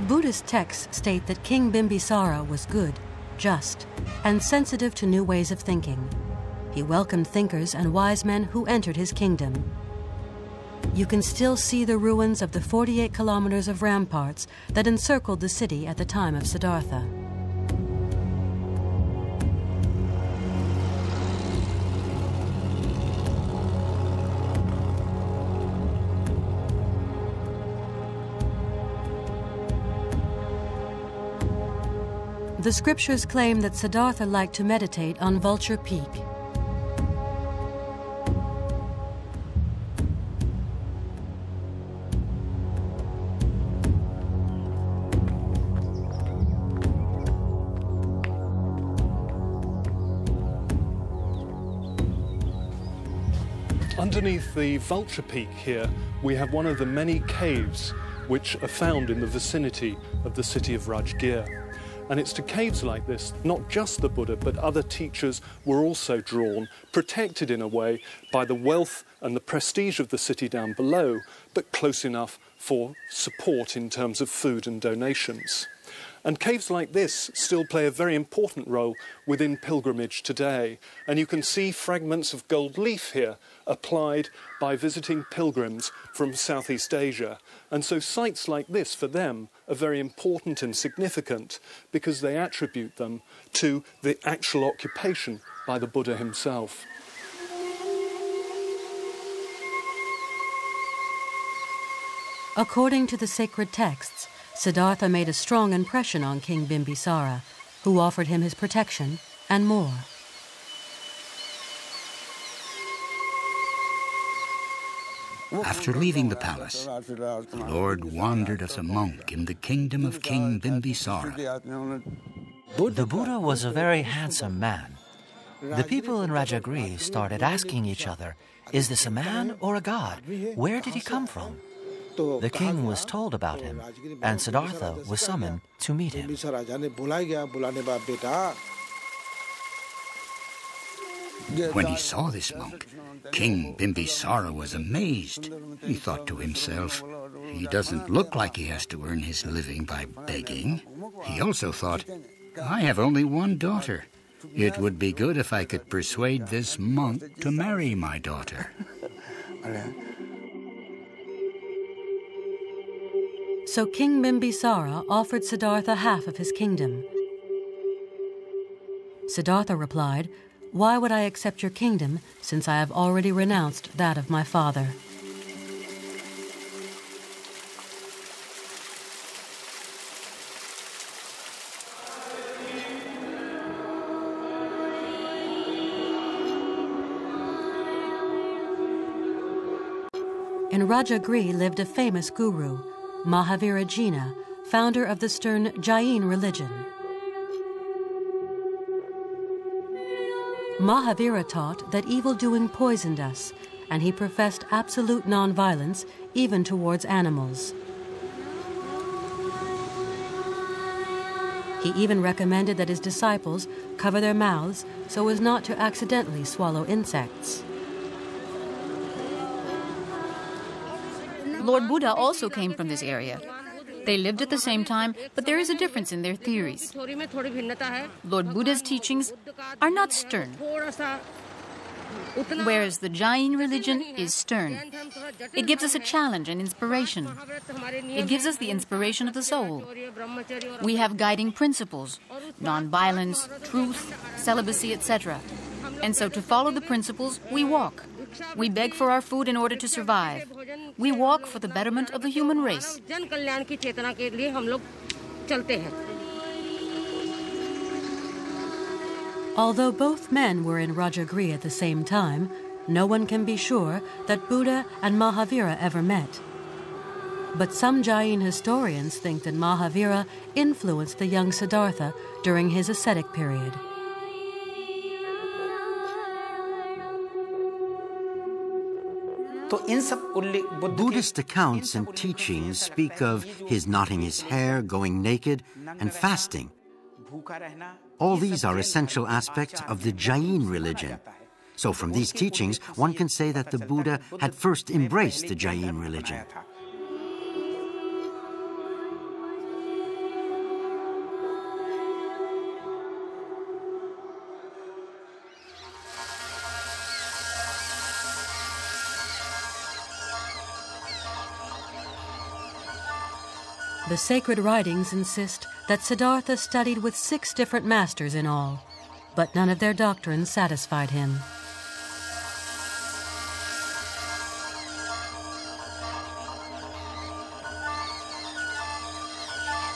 Buddhist texts state that King Bimbisara was good, just, and sensitive to new ways of thinking. He welcomed thinkers and wise men who entered his kingdom. You can still see the ruins of the 48 kilometers of ramparts that encircled the city at the time of Siddhartha. The scriptures claim that Siddhartha liked to meditate on Vulture Peak. Underneath the Vulture Peak here, we have one of the many caves which are found in the vicinity of the city of Rajgir. And it's to caves like this, not just the Buddha, but other teachers were also drawn, protected in a way by the wealth and the prestige of the city down below, but close enough for support in terms of food and donations. And caves like this still play a very important role within pilgrimage today. And you can see fragments of gold leaf here applied by visiting pilgrims from Southeast Asia. And so sites like this, for them, are very important and significant because they attribute them to the actual occupation by the Buddha himself. According to the sacred texts, Siddhartha made a strong impression on King Bimbisara, who offered him his protection and more. After leaving the palace, the Lord wandered as a monk in the kingdom of King Bimbisara. The Buddha was a very handsome man. The people in Rajagri started asking each other, is this a man or a god? Where did he come from? The king was told about him, and Siddhartha was summoned to meet him. When he saw this monk, King Bimbisara was amazed. He thought to himself, he doesn't look like he has to earn his living by begging. He also thought, I have only one daughter. It would be good if I could persuade this monk to marry my daughter. So King Bimbisara offered Siddhartha half of his kingdom. Siddhartha replied, why would I accept your kingdom, since I have already renounced that of my father? In Rajagri lived a famous guru, Mahavira Jina, founder of the stern Jain religion. Mahavira taught that evil-doing poisoned us, and he professed absolute non-violence even towards animals. He even recommended that his disciples cover their mouths so as not to accidentally swallow insects. Lord Buddha also came from this area. They lived at the same time, but there is a difference in their theories. Lord Buddha's teachings are not stern, whereas the Jain religion is stern. It gives us a challenge and inspiration. It gives us the inspiration of the soul. We have guiding principles, non-violence, truth, celibacy, etc. And so to follow the principles, we walk. We beg for our food in order to survive. We walk for the betterment of the human race. Although both men were in Rajagriha at the same time, no one can be sure that Buddha and Mahavira ever met. But some Jain historians think that Mahavira influenced the young Siddhartha during his ascetic period. Buddhist accounts and teachings speak of his knotting his hair, going naked, and fasting. All these are essential aspects of the Jain religion. So from these teachings, one can say that the Buddha had first embraced the Jain religion. The sacred writings insist that Siddhartha studied with 6 different masters in all, but none of their doctrines satisfied him.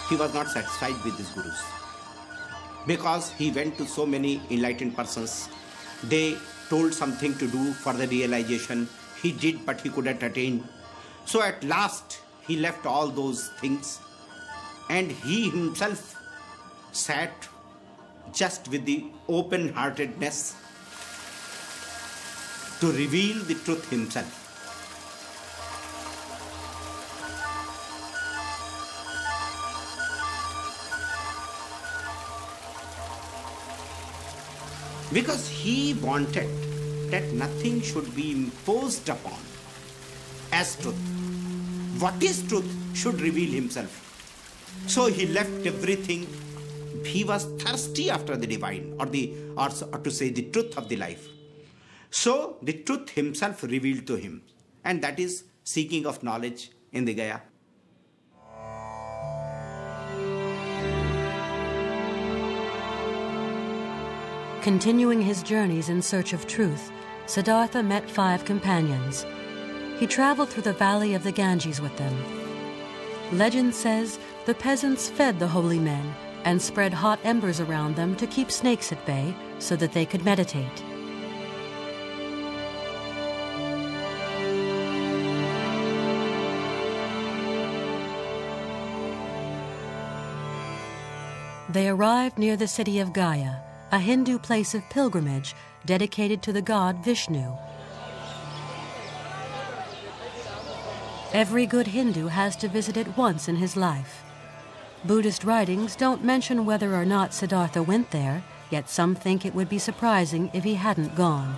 He was not satisfied with his gurus because he went to so many enlightened persons. They told something to do for the realization. He did, but he couldn't attain. So at last, he left all those things and he himself sat just with the open-heartedness to reveal the truth himself. Because he wanted that nothing should be imposed upon as truth. What is truth should reveal himself. So he left everything. He was thirsty after the divine, or to say the truth of the life. So the truth himself revealed to him, and that is seeking of knowledge in the Gaya. Continuing his journeys in search of truth, Siddhartha met 5 companions. He traveled through the valley of the Ganges with them. Legend says the peasants fed the holy men and spread hot embers around them to keep snakes at bay so that they could meditate. They arrived near the city of Gaya, a Hindu place of pilgrimage dedicated to the god Vishnu. Every good Hindu has to visit it once in his life. Buddhist writings don't mention whether or not Siddhartha went there, yet some think it would be surprising if he hadn't gone.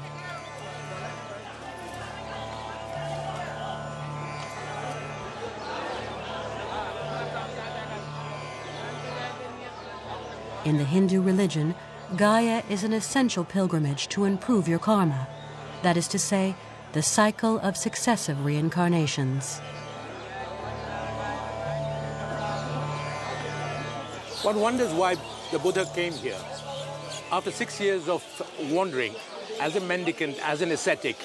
In the Hindu religion, Gaya is an essential pilgrimage to improve your karma. That is to say, the cycle of successive reincarnations. One wonders why the Buddha came here. After 6 years of wandering, as a mendicant, as an ascetic,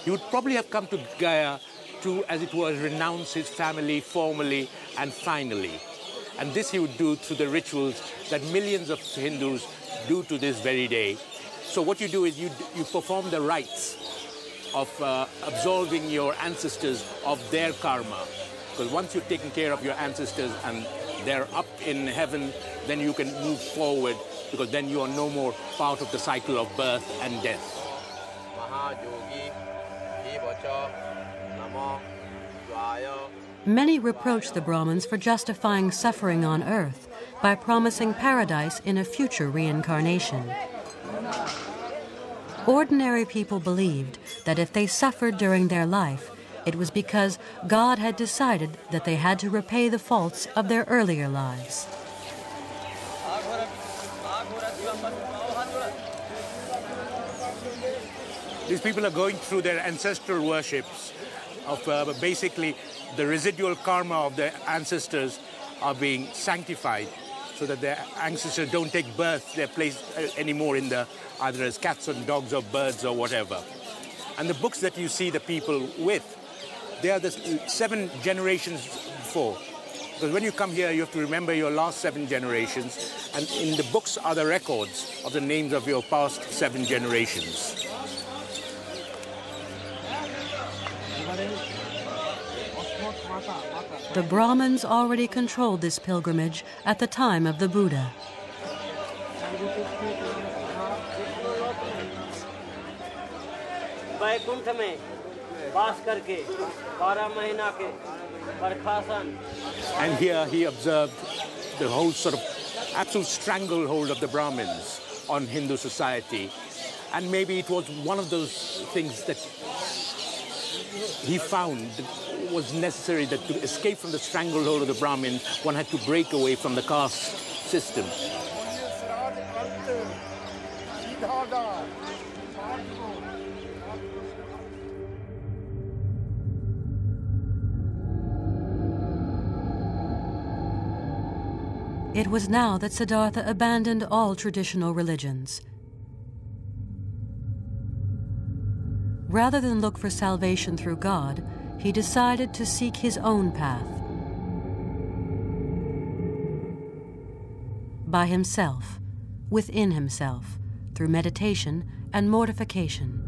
he would probably have come to Gaya to, as it were, renounce his family formally and finally. And this he would do through the rituals that millions of Hindus do to this very day. So what you do is you perform the rites of absolving your ancestors of their karma. Because once you've taken care of your ancestors and they're up in heaven, then you can move forward, because then you are no more part of the cycle of birth and death. Many reproach the Brahmins for justifying suffering on earth by promising paradise in a future reincarnation. Ordinary people believed that if they suffered during their life, It was because God had decided that they had to repay the faults of their earlier lives. These people are going through their ancestral worships of basically the residual karma of their ancestors are being sanctified so that their ancestors don't take birth, their place anymore in the either as cats and dogs or birds or whatever. And the books that you see the people with, they are the 7 generations before. Because when you come here, you have to remember your last 7 generations, and in the books are the records of the names of your past 7 generations. The Brahmins already controlled this pilgrimage at the time of the Buddha. And here he observed the whole sort of absolute stranglehold of the Brahmins on Hindu society. And maybe it was one of those things that he found was necessary, that to escape from the stranglehold of the Brahmins, one had to break away from the caste system. It was now that Siddhartha abandoned all traditional religions. Rather than look for salvation through God, he decided to seek his own path. By himself, within himself, through meditation and mortification.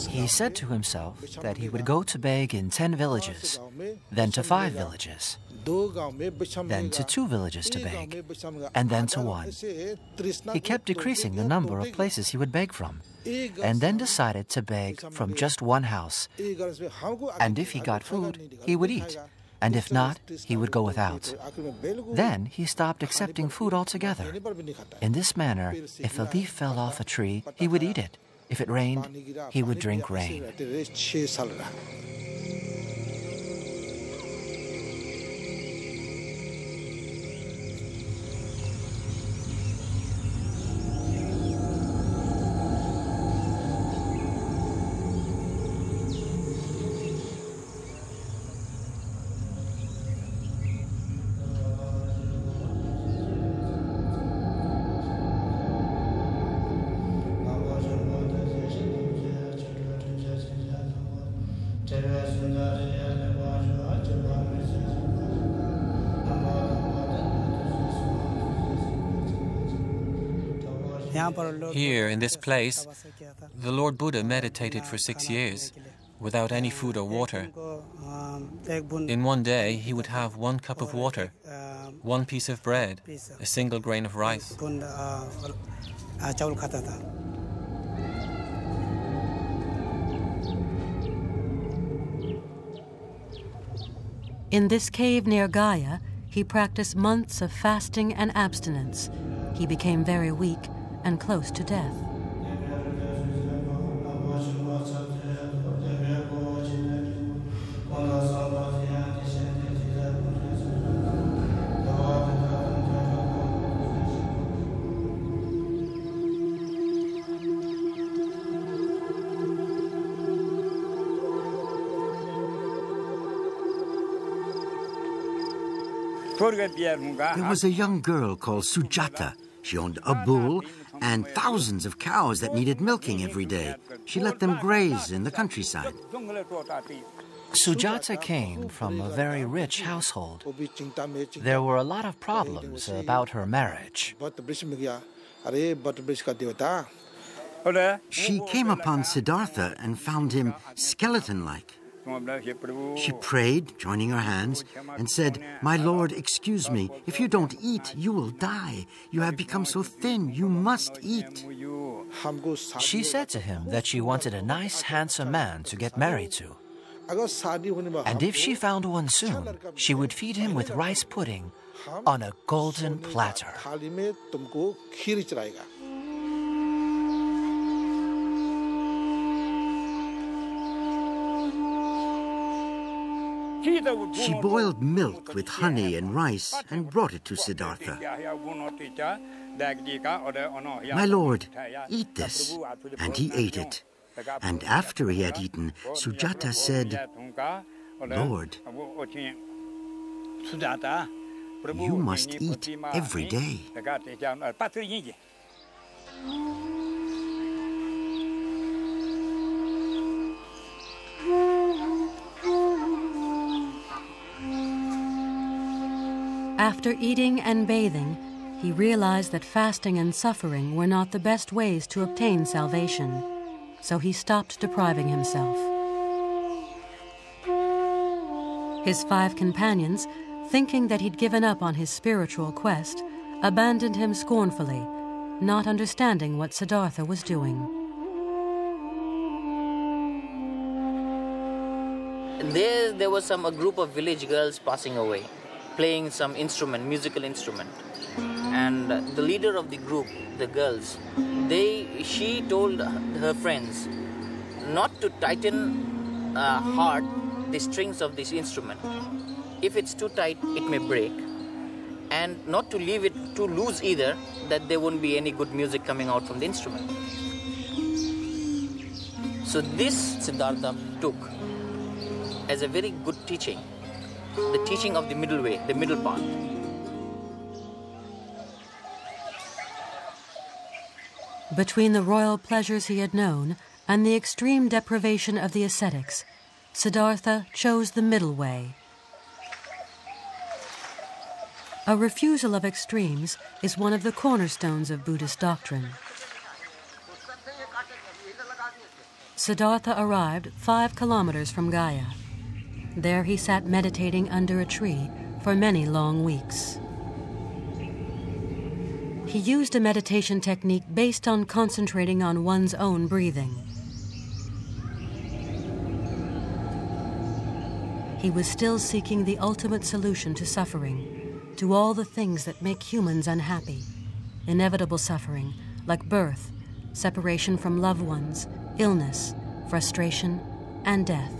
He said to himself that he would go to beg in 10 villages, then to 5 villages, then to 2 villages to beg, and then to 1. He kept decreasing the number of places he would beg from, and then decided to beg from just 1 house. And if he got food, he would eat, and if not, he would go without. Then he stopped accepting food altogether. In this manner, if a leaf fell off a tree, he would eat it. If it rained, he would drink rain. Here, in this place, the Lord Buddha meditated for 6 years without any food or water. In one day, he would have 1 cup of water, 1 piece of bread, a single grain of rice. In this cave near Gaya, he practiced months of fasting and abstinence. He became very weak and close to death. There was a young girl called Sujata. She owned a bull and thousands of cows that needed milking every day. She let them graze in the countryside. Sujata came from a very rich household. There were a lot of problems about her marriage. She came upon Siddhartha and found him skeleton-like. She prayed, joining her hands, and said, "My Lord, excuse me. If you don't eat, you will die. You have become so thin. You must eat." She said to him that she wanted a nice, handsome man to get married to. And if she found one soon, she would feed him with rice pudding on a golden platter. She boiled milk with honey and rice and brought it to Siddhartha. "My lord, eat this." And he ate it. And after he had eaten, Sujata said, "Lord, you must eat every day." After eating and bathing, he realized that fasting and suffering were not the best ways to obtain salvation, so he stopped depriving himself. His 5 companions, thinking that he'd given up on his spiritual quest, abandoned him scornfully, not understanding what Siddhartha was doing. There was a group of village girls passing away, playing some instrument, musical instrument. And the leader of the group, the girls, she told her friends not to tighten hard the strings of this instrument. If it's too tight, it may break. And not to leave it too loose either, that there won't be any good music coming out from the instrument. So this Siddhartha took as a very good teaching, the teaching of the middle way, the middle path. Between the royal pleasures he had known and the extreme deprivation of the ascetics, Siddhartha chose the middle way. A refusal of extremes is one of the cornerstones of Buddhist doctrine. Siddhartha arrived 5 kilometers from Gaya. There he sat meditating under a tree for many long weeks. He used a meditation technique based on concentrating on one's own breathing. He was still seeking the ultimate solution to suffering, to all the things that make humans unhappy, inevitable suffering like birth, separation from loved ones, illness, frustration, and death.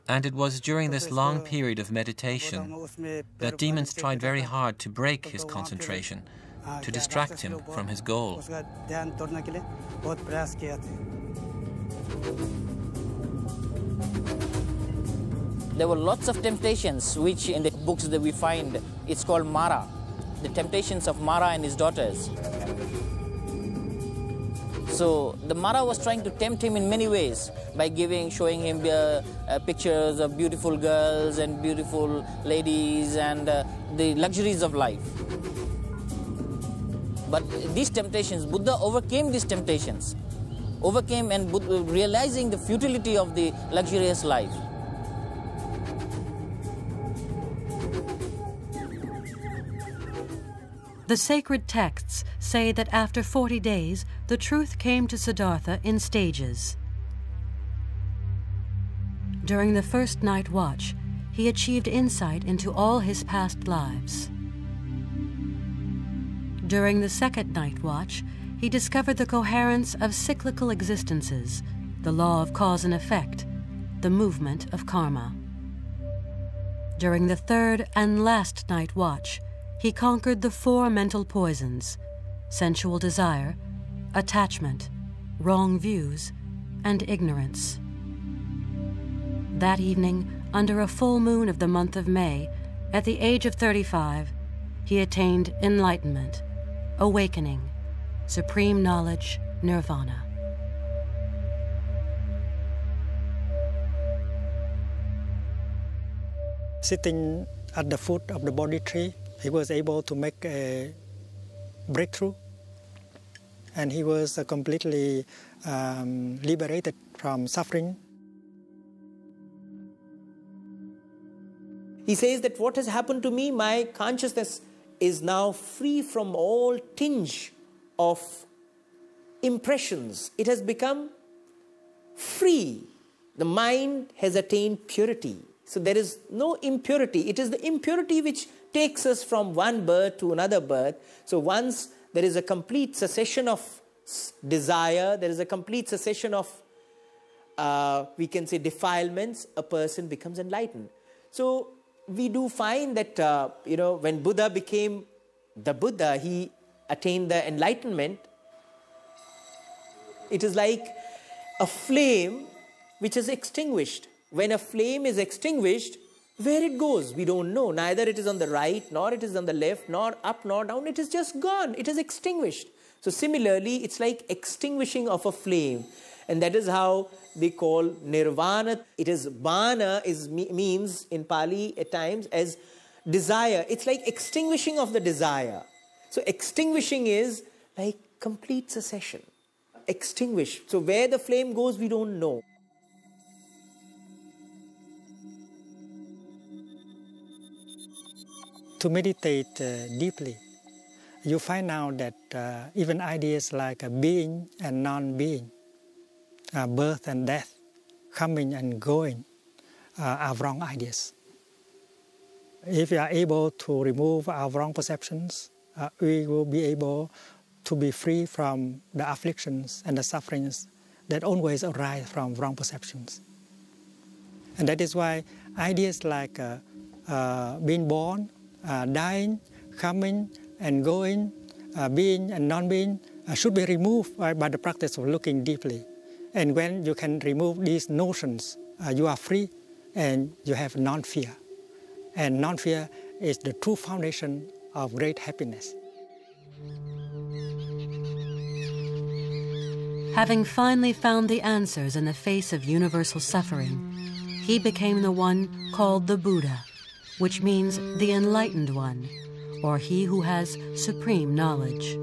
And it was during this long period of meditation that demons tried very hard to break his concentration, to distract him from his goal. There were lots of temptations, which in the books that we find, it's called Mara, the temptations of Mara and his daughters. So the Mara was trying to tempt him in many ways by showing him pictures of beautiful girls and beautiful ladies and the luxuries of life. But these temptations, Buddha overcame these temptations, and realizing the futility of the luxurious life. The sacred texts say that after 40 days, the truth came to Siddhartha in stages. During the first night watch, he achieved insight into all his past lives. During the second night watch, he discovered the coherence of cyclical existences, the law of cause and effect, the movement of karma. During the third and last night watch, he conquered the 4 mental poisons: sensual desire, attachment, wrong views, and ignorance. That evening, under a full moon of the month of May, at the age of 35, he attained enlightenment, awakening, supreme knowledge, nirvana. Sitting at the foot of the Bodhi tree, he was able to make a breakthrough, and he was completely liberated from suffering. He says that what has happened to me, my consciousness is now free from all tinge of impressions. It has become free. The mind has attained purity. So there is no impurity. It is the impurity which takes us from one birth to another birth. So once there is a complete cessation of desire, there is a complete cessation of, we can say, defilements, a person becomes enlightened. So we do find that, when Buddha became the Buddha, he attained the enlightenment. It is like a flame which is extinguished. When a flame is extinguished, where it goes, we don't know. Neither it is on the right, nor it is on the left, nor up, nor down. It is just gone. It is extinguished. So similarly, it's like extinguishing of a flame. And that is how they call nirvana. It is bana, means in Pali at times as desire. It's like extinguishing of the desire. So extinguishing is like complete cessation. Extinguish. So where the flame goes, we don't know. To meditate deeply, you find out that even ideas like being and non-being, birth and death, coming and going, are wrong ideas. If we are able to remove our wrong perceptions, we will be able to be free from the afflictions and the sufferings that always arise from wrong perceptions. And that is why ideas like being born, dying, coming and going, being and non-being should be removed by the practice of looking deeply. And when you can remove these notions, you are free and you have non-fear. And non-fear is the true foundation of great happiness. Having finally found the answers in the face of universal suffering, he became the one called the Buddha, which means the enlightened one, or he who has supreme knowledge.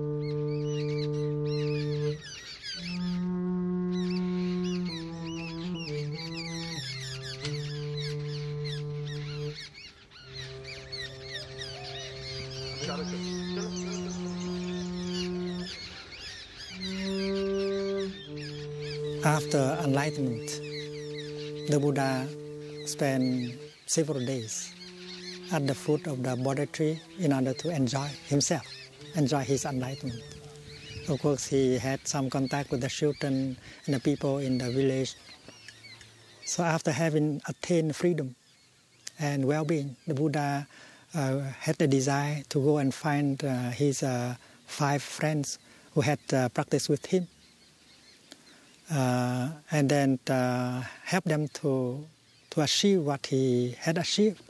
After enlightenment, the Buddha spent several days at the foot of the Bodhi tree in order to enjoy himself, enjoy his enlightenment. Of course, he had some contact with the children and the people in the village. So after having attained freedom and well-being, the Buddha had the desire to go and find his 5 friends who had practiced with him. And then help them to achieve what he had achieved.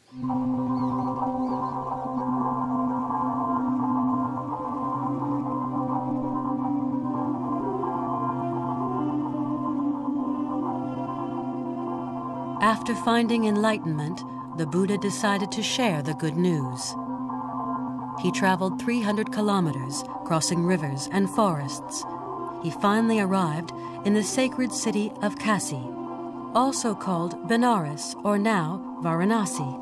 After finding enlightenment, the Buddha decided to share the good news. He traveled 300 kilometers, crossing rivers and forests. He finally arrived in the sacred city of Kasi, also called Benares, or now Varanasi.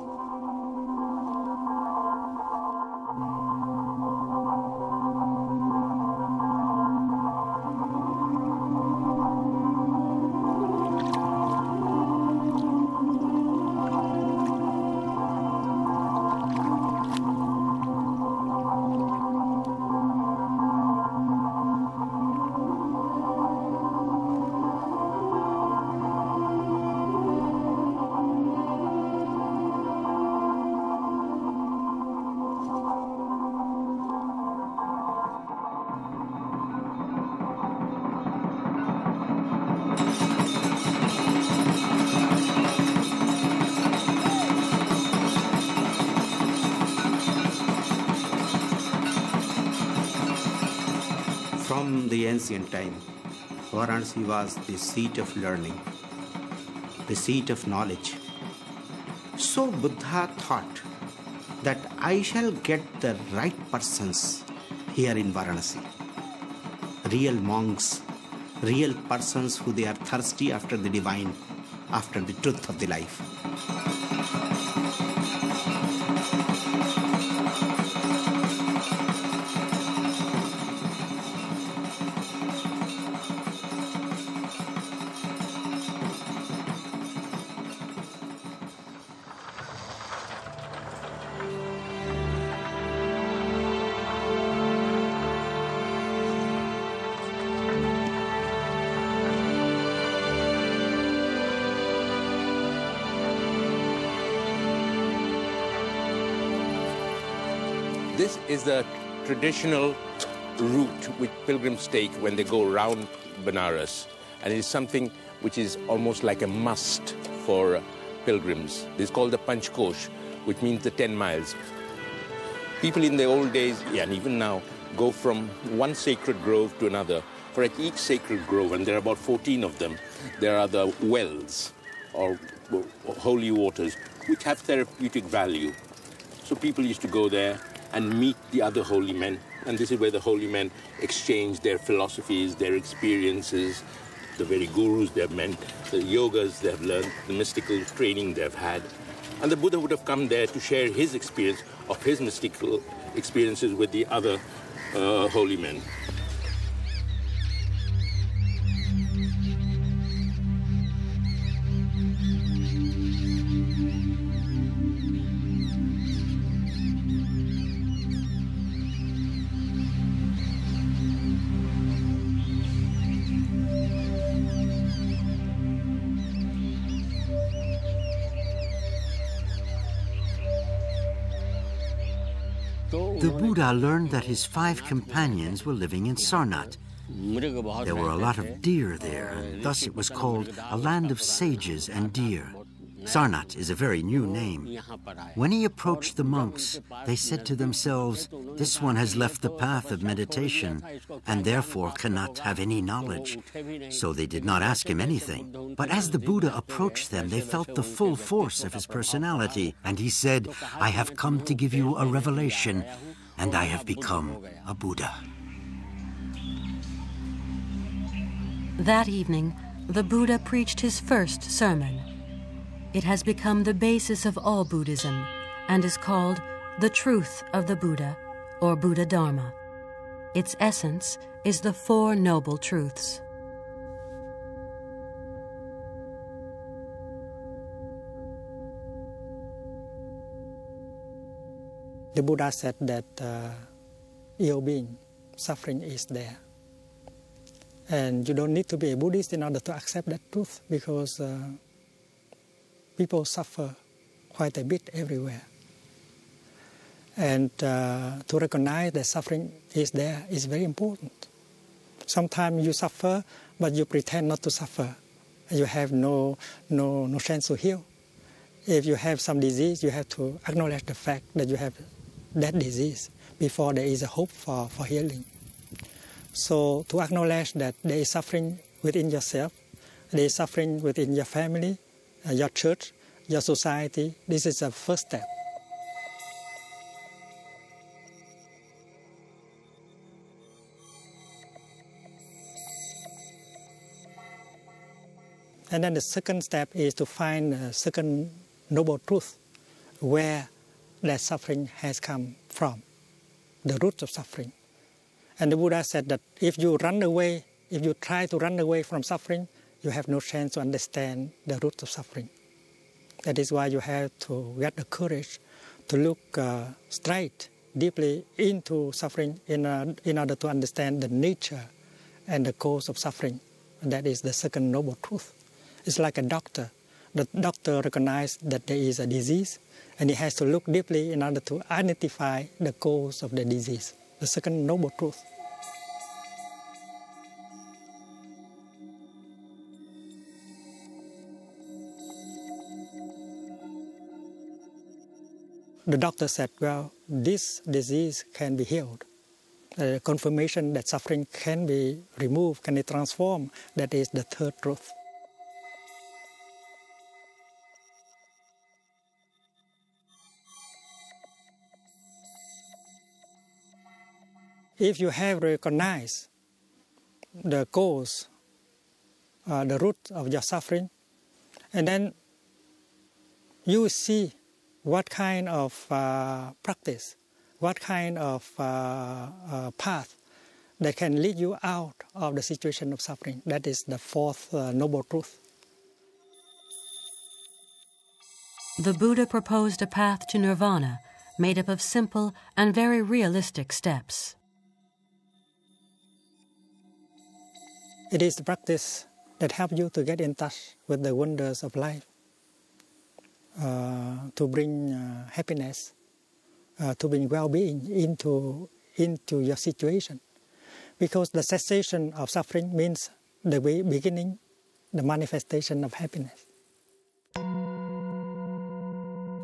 From the ancient time, Varanasi was the seat of learning, the seat of knowledge. So Buddha thought that I shall get the right persons here in Varanasi. Real monks, real persons who they are thirsty after the divine, after the truth of the life. This is the traditional route which pilgrims take when they go around Benares, and it is something which is almost like a must for pilgrims. This is called the Panchkosh, which means the 10 miles. People in the old days, and even now, go from one sacred grove to another. For at each sacred grove, and there are about 14 of them, there are the wells or holy waters which have therapeutic value. So people used to go there and meet the other holy men, and this is where the holy men exchange their philosophies, their experiences, the very gurus they've met, the yogas they've learned, the mystical training they've had. And the Buddha would have come there to share his experience of his mystical experiences with the other holy men. The Buddha learned that his 5 companions were living in Sarnath. There were a lot of deer there, and thus it was called a land of sages and deer. Sarnath is a very new name. When he approached the monks, they said to themselves, "This one has left the path of meditation and therefore cannot have any knowledge." So they did not ask him anything. But as the Buddha approached them, they felt the full force of his personality, and he said, "I have come to give you a revelation, and I have become a Buddha." That evening, the Buddha preached his first sermon. It has become the basis of all Buddhism and is called the Truth of the Buddha, or Buddha Dharma. Its essence is the 4 Noble Truths. The Buddha said that ill being, suffering is there. And you don't need to be a Buddhist in order to accept that truth, because people suffer quite a bit everywhere. And to recognize that suffering is there is very important. Sometimes you suffer, but you pretend not to suffer. You have no chance to heal. If you have some disease, you have to acknowledge the fact that you have that disease before there is a hope for healing. So to acknowledge that there is suffering within yourself, there is suffering within your family, your church, your society, this is the first step. And then the second step is to find a second noble truth, where that suffering has come from, the root of suffering. And the Buddha said that if you run away, if you try to run away from suffering, you have no chance to understand the root of suffering. That is why you have to get the courage to look straight, deeply into suffering in order to understand the nature and the cause of suffering. And that is the second noble truth. It's like a doctor. The doctor recognizes that there is a disease, and he has to look deeply in order to identify the cause of the disease. The second noble truth. The doctor said, well, this disease can be healed. The confirmation that suffering can be removed, can be transformed, that is the third truth. If you have recognized the cause, the root of your suffering, and then you will see what kind of practice, what kind of path that can lead you out of the situation of suffering. That is the fourth noble truth. The Buddha proposed a path to nirvana made up of simple and very realistic steps. It is the practice that helps you to get in touch with the wonders of life, to bring happiness, to bring well-being into your situation. Because the cessation of suffering means the beginning, the manifestation of happiness.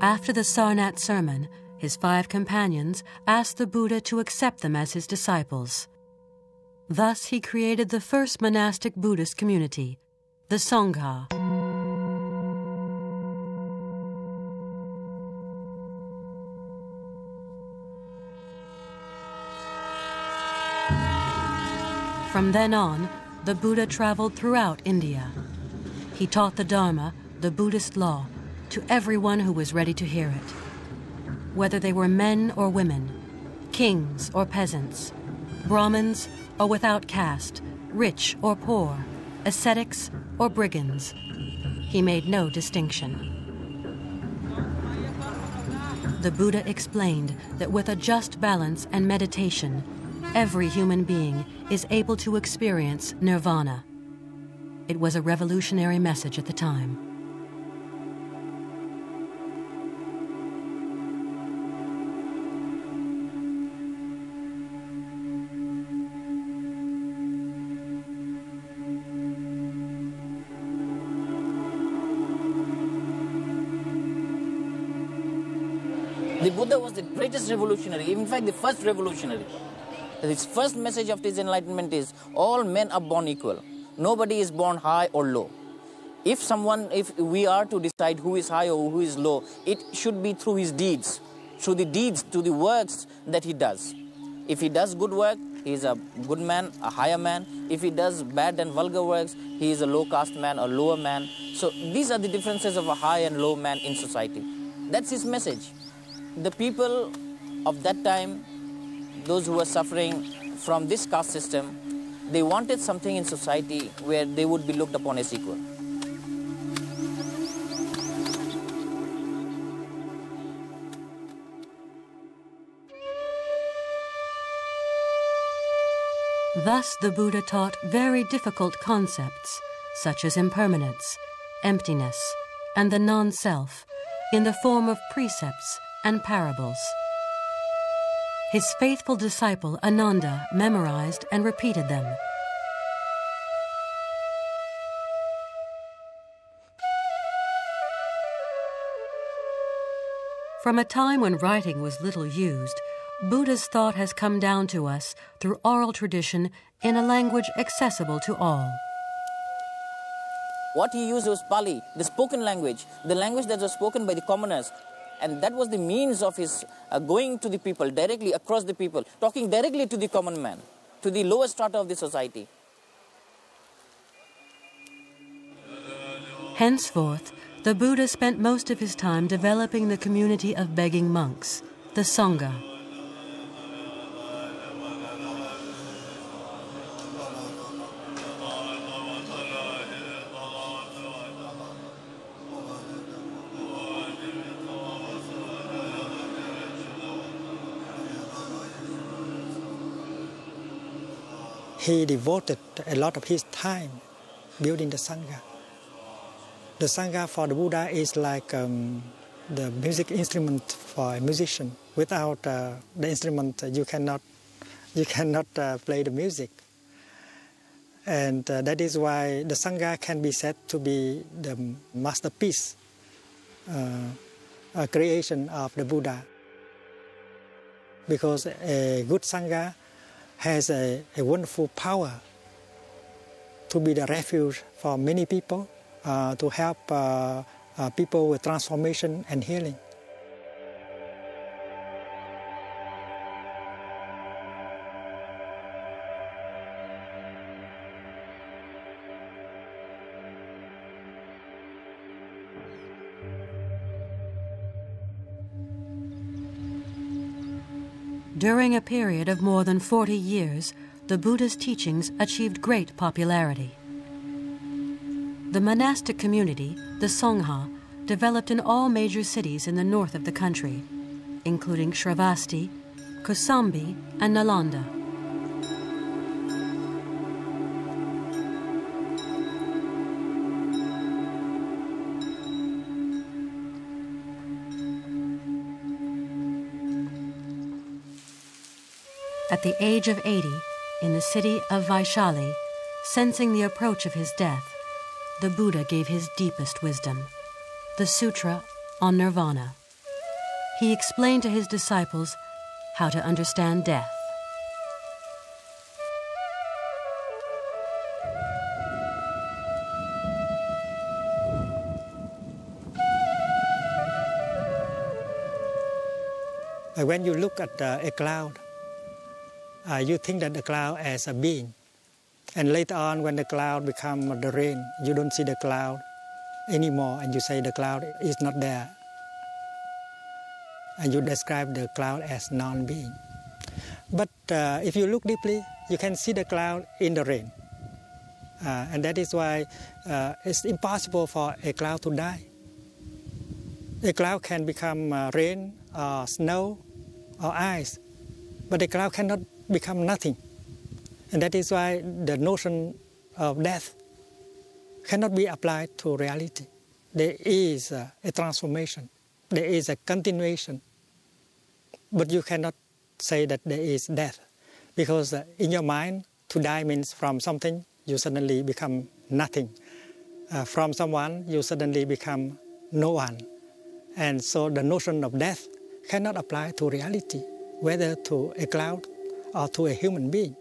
After the Sarnath sermon, his 5 companions asked the Buddha to accept them as his disciples. Thus he created the first monastic Buddhist community, the Sangha. From then on, the Buddha traveled throughout India. He taught the Dharma, the Buddhist law, to everyone who was ready to hear it. Whether they were men or women, kings or peasants, Brahmins or without caste, rich or poor, ascetics or brigands, he made no distinction. The Buddha explained that with a just balance and meditation, every human being is able to experience nirvana. It was a revolutionary message at the time. The Buddha was the greatest revolutionary, in fact the first revolutionary. His first message of his enlightenment is, all men are born equal. Nobody is born high or low. If we are to decide who is high or who is low, it should be through his deeds, through the works that he does. If he does good work, he is a good man, a higher man. If he does bad and vulgar works, he is a low caste man or lower man. So these are the differences of a high and low man in society. That's his message. The people of that time, those who were suffering from this caste system, they wanted something in society where they would be looked upon as equal. Thus the Buddha taught very difficult concepts, such as impermanence, emptiness, and the non-self, in the form of precepts and parables. His faithful disciple Ananda memorized and repeated them. From a time when writing was little used, Buddha's thought has come down to us through oral tradition in a language accessible to all. What he used was Pali, the spoken language, the language that was spoken by the commoners. And that was the means of his going to the people, directly across the people, talking directly to the common man, to the lowest strata of the society. Henceforth, the Buddha spent most of his time developing the community of begging monks, the Sangha. He devoted a lot of his time building the Sangha. The Sangha for the Buddha is like the music instrument for a musician. Without the instrument, you cannot play the music. And that is why the Sangha can be said to be the masterpiece creation of the Buddha. Because a good Sangha has a wonderful power to be the refuge for many people, to help people with transformation and healing. During a period of more than 40 years, the Buddha's teachings achieved great popularity. The monastic community, the Sangha, developed in all major cities in the north of the country, including Shravasti, Kosambi, and Nalanda. At the age of 80, in the city of Vaishali, sensing the approach of his death, the Buddha gave his deepest wisdom, the Sutra on Nirvana. He explained to his disciples how to understand death. When you look at a cloud, you think that the cloud as a being. And later on, when the cloud becomes the rain, you don't see the cloud anymore, and you say the cloud is not there. And you describe the cloud as non-being. But if you look deeply, you can see the cloud in the rain. And that is why it's impossible for a cloud to die. A cloud can become rain, or snow, or ice, but a cloud cannot become nothing. And that is why the notion of death cannot be applied to reality. There is a transformation. There is a continuation. But you cannot say that there is death, because in your mind, to die means from something, you suddenly become nothing. From someone, you suddenly become no one. And so the notion of death cannot apply to reality, whether to a cloud or to a human being.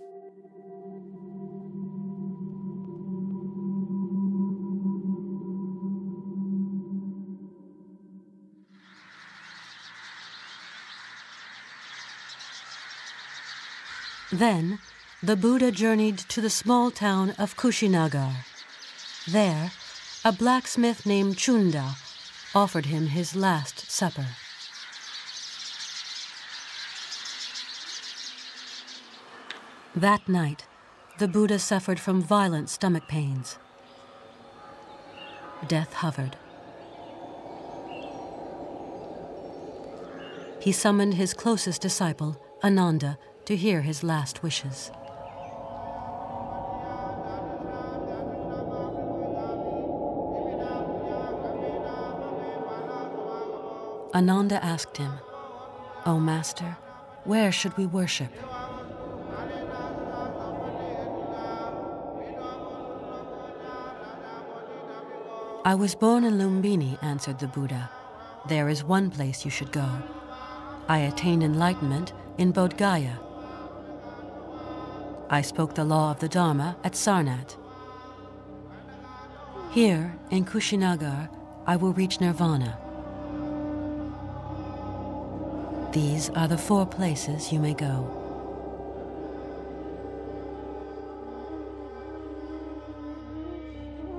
Then, the Buddha journeyed to the small town of Kushinagar. There, a blacksmith named Chunda offered him his last supper. That night, the Buddha suffered from violent stomach pains. Death hovered. He summoned his closest disciple, Ananda, to hear his last wishes. Ananda asked him, "O Master, where should we worship?" "I was born in Lumbini," answered the Buddha. "There is one place you should go. I attained enlightenment in Bodh Gaya. I spoke the law of the Dharma at Sarnath. Here, in Kushinagar, I will reach Nirvana. These are the 4 places you may go."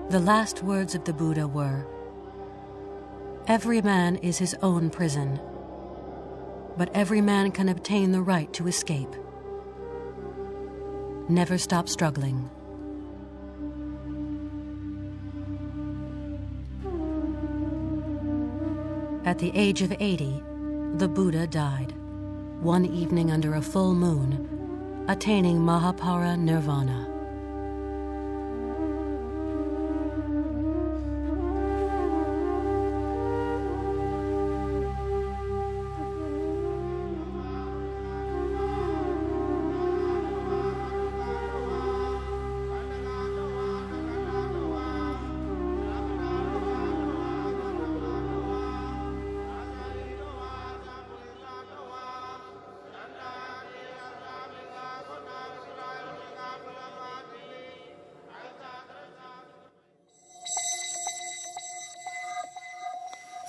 The last words of the Buddha were, "Every man is his own prison, but every man can obtain the right to escape. Never stop struggling." At the age of 80, the Buddha died, one evening under a full moon, attaining Mahapara Nirvana.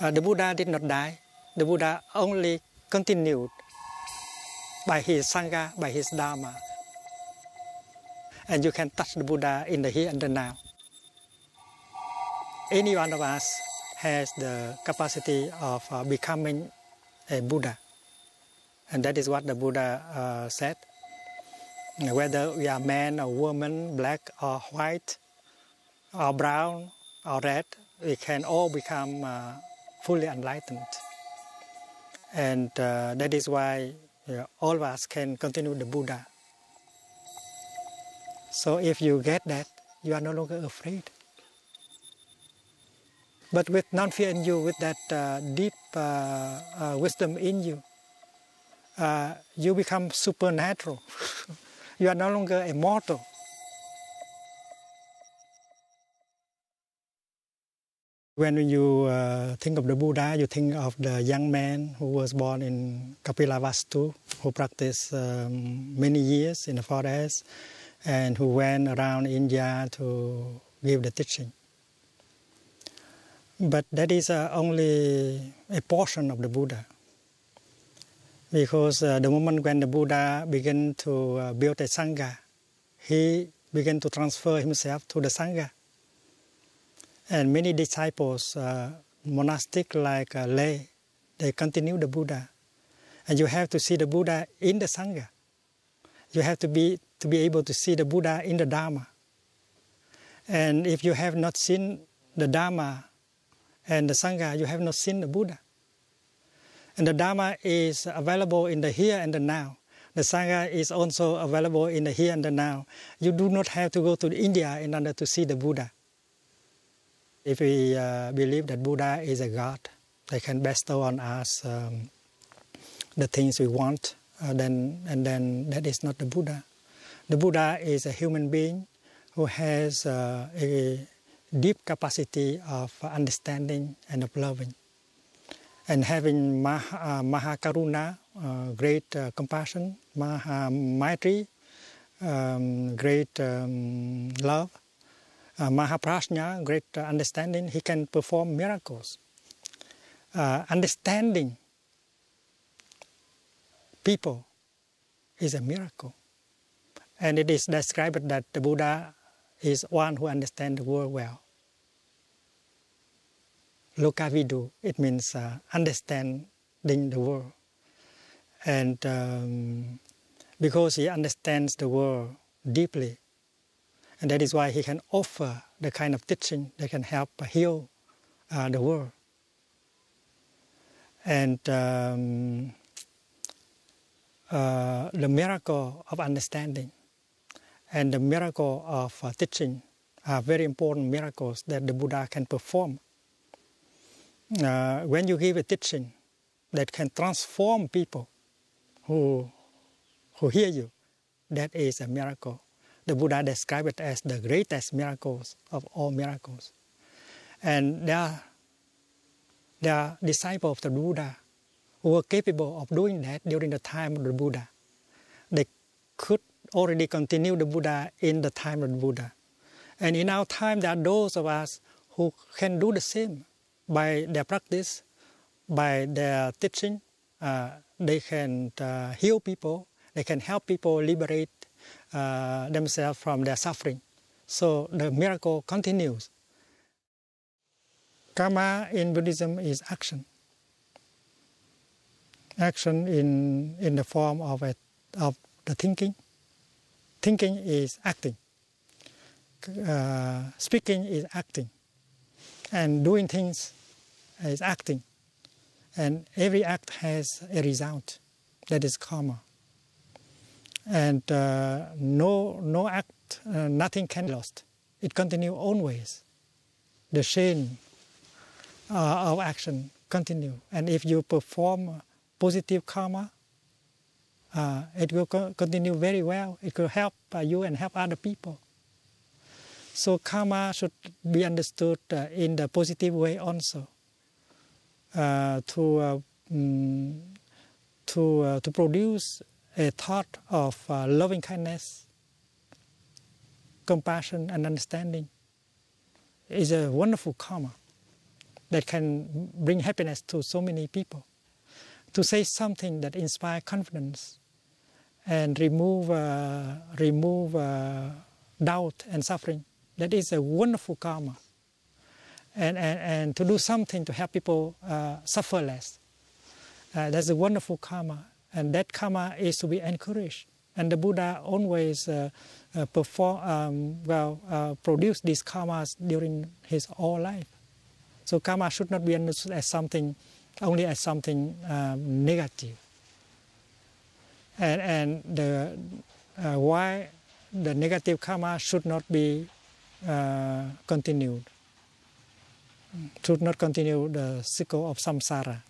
The Buddha did not die. The Buddha only continued by his Sangha, by his Dharma. And you can touch the Buddha in the here and the now. Any one of us has the capacity of becoming a Buddha. And that is what the Buddha said. Whether we are man or woman, black or white, or brown or red, we can all become fully enlightened. And that is why all of us can continue the Buddha. So if you get that, you are no longer afraid. But with non-fear in you, with that deep wisdom in you, you become supernatural. You are no longer immortal. When you think of the Buddha, you think of the young man who was born in Kapilavastu, who practiced many years in the forest, and who went around India to give the teaching. But that is only a portion of the Buddha. Because the moment when the Buddha began to build a Sangha, he began to transfer himself to the Sangha. And many disciples, monastic like lay, they continue the Buddha. And you have to see the Buddha in the Sangha. You have to be able to see the Buddha in the Dharma. And if you have not seen the Dharma and the Sangha, you have not seen the Buddha. And the Dharma is available in the here and the now. The Sangha is also available in the here and the now. You do not have to go to India in order to see the Buddha. If we believe that Buddha is a God that can bestow on us the things we want, then that is not the Buddha. The Buddha is a human being who has a deep capacity of understanding and of loving. And having Mahakaruna, great compassion, Maitri, great love, Mahaprajna, great understanding, he can perform miracles. Understanding people is a miracle. And it is described that the Buddha is one who understands the world well. Lokavidu, it means understanding the world. And because he understands the world deeply, and that is why he can offer the kind of teaching that can help heal the world. And the miracle of understanding and the miracle of teaching are very important miracles that the Buddha can perform. When you give a teaching that can transform people who hear you, that is a miracle. The Buddha described it as the greatest miracles of all miracles. And there are disciples of the Buddha who were capable of doing that during the time of the Buddha. They could already continue the Buddha in the time of the Buddha. And in our time, there are those of us who can do the same by their practice, by their teaching. They can heal people, they can help people liberate themselves from their suffering. So the miracle continues. Karma in Buddhism is action. Action in the form of the thinking. Thinking is acting. Speaking is acting. And doing things is acting. And every act has a result. That is karma. And no act, nothing can be lost. It continues always. The chain of action continues. And if you perform positive karma, it will continue very well. It will help you and help other people. So karma should be understood in the positive way also. To produce a thought of loving kindness, compassion, and understanding is a wonderful karma that can bring happiness to so many people. To say something that inspires confidence and remove doubt and suffering, that is a wonderful karma. And to do something to help people suffer less, that's a wonderful karma. And that karma is to be encouraged. And the Buddha always produced these karmas during his whole life. So karma should not be understood as something, only as something negative. And why the negative karma should not be continued. Should not continue the cycle of samsara.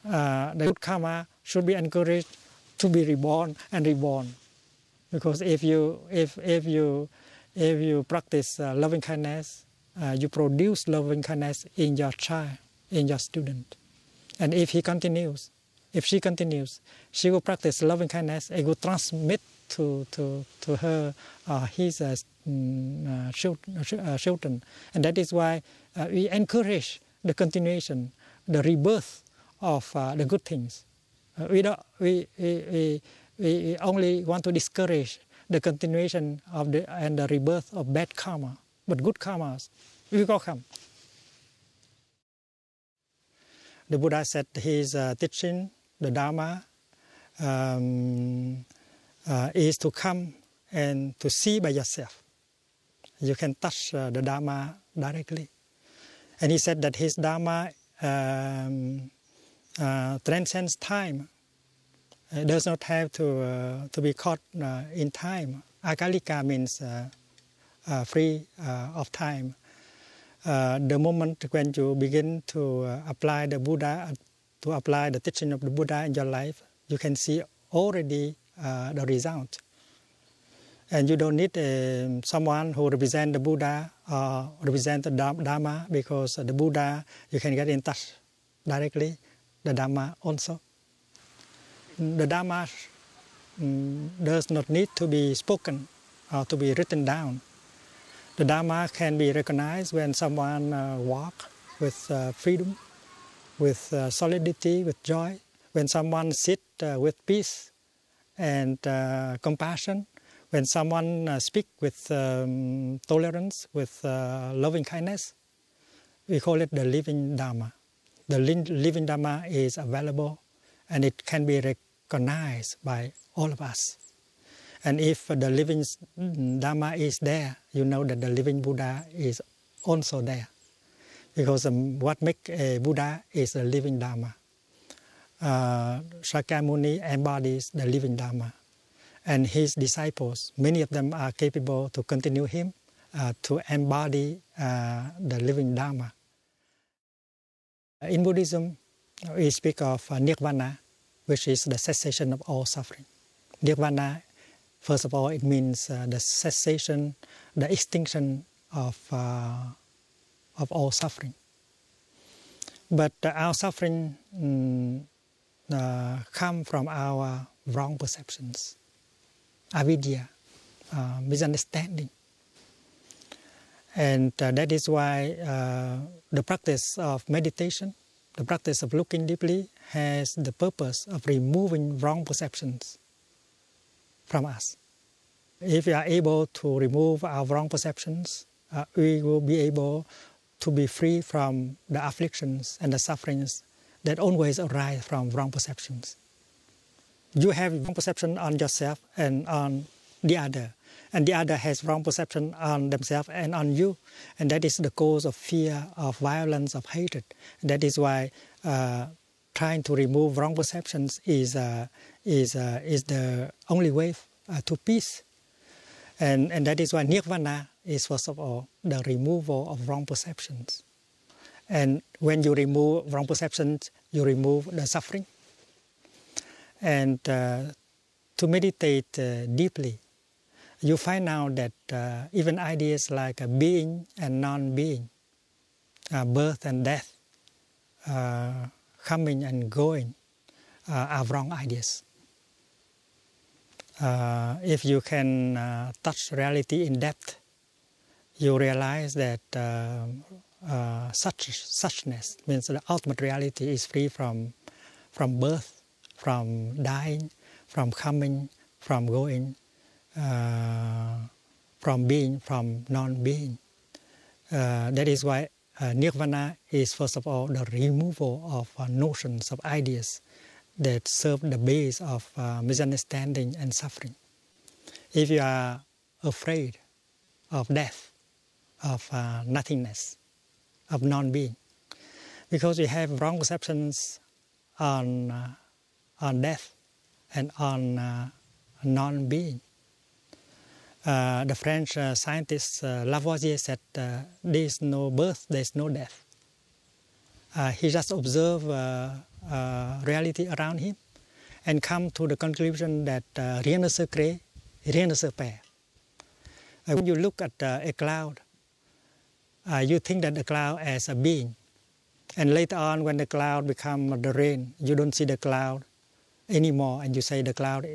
The good karma should be encouraged to be reborn and reborn. Because if you practice loving kindness, you produce loving kindness in your child, in your student. And if she continues, she will practice loving kindness and will transmit to her his children. And that is why we encourage the continuation, the rebirth of the good things. We only want to discourage the continuation of and the rebirth of bad karma, but good karmas will come. The Buddha said his teaching, the Dharma, is to come and to see by yourself. You can touch the Dharma directly. And he said that his Dharma transcends time. It does not have to be caught in time. Akalika means free of time. The moment when you begin to apply the Buddha, to apply the teaching of the Buddha in your life, you can see already the result. And you don't need someone who represents the Buddha or represent the Dharma, because the Buddha, you can get in touch directly, the Dharma also. The Dharma does not need to be spoken or to be written down. The Dharma can be recognized when someone walks with freedom, with solidity, with joy, when someone sits with peace and compassion, when someone speaks with tolerance, with loving kindness. We call it the living Dharma. The living Dharma is available and it can be recognized by all of us. And if the living Dharma is there, you know that the living Buddha is also there. Because what makes a Buddha is the living Dharma. Shakyamuni embodies the living Dharma. And his disciples, many of them are capable to continue him, to embody the living Dharma. In Buddhism, we speak of Nirvana, which is the cessation of all suffering. Nirvana, first of all, it means the cessation, the extinction of all suffering. But our suffering come from our wrong perceptions, avidya, misunderstanding. And that is why the practice of meditation, the practice of looking deeply, has the purpose of removing wrong perceptions from us. If we are able to remove our wrong perceptions, we will be able to be free from the afflictions and the sufferings that always arise from wrong perceptions. You have wrong perception on yourself and on the other, and the other has wrong perception on themselves and on you, and that is the cause of fear, of violence, of hatred. That is why trying to remove wrong perceptions is the only way to peace. And that is why Nirvana is, first of all, the removal of wrong perceptions. And when you remove wrong perceptions, you remove the suffering. And to meditate deeply, you find out that even ideas like being and non-being, birth and death, coming and going, are wrong ideas. If you can touch reality in depth, you realize that suchness means the ultimate reality is free from birth, from dying, from coming, from going, from being, from non-being. That is why Nirvana is, first of all, the removal of notions, of ideas that serve the base of misunderstanding and suffering. If you are afraid of death, of nothingness, of non-being, because we have wrong perceptions on death and on non-being. The French scientist Lavoisier said, there is no birth, there is no death. He just observed reality around him, and come to the conclusion that rien ne se crée, rien ne se perd. When you look at a cloud, you think that the cloud as a being. And later on, when the cloud becomes the rain, you don't see the cloud anymore, and you say the cloud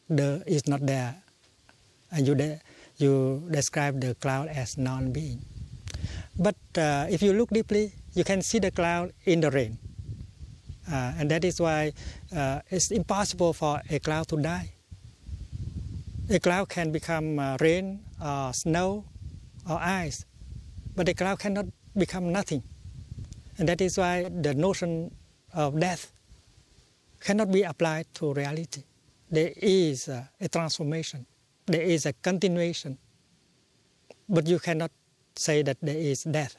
is not there. And you describe the cloud as non-being. But if you look deeply, you can see the cloud in the rain. And that is why it's impossible for a cloud to die. A cloud can become rain, or snow, or ice, but a cloud cannot become nothing. And that is why the notion of death cannot be applied to reality. There is a transformation. There is a continuation. But you cannot say that there is death,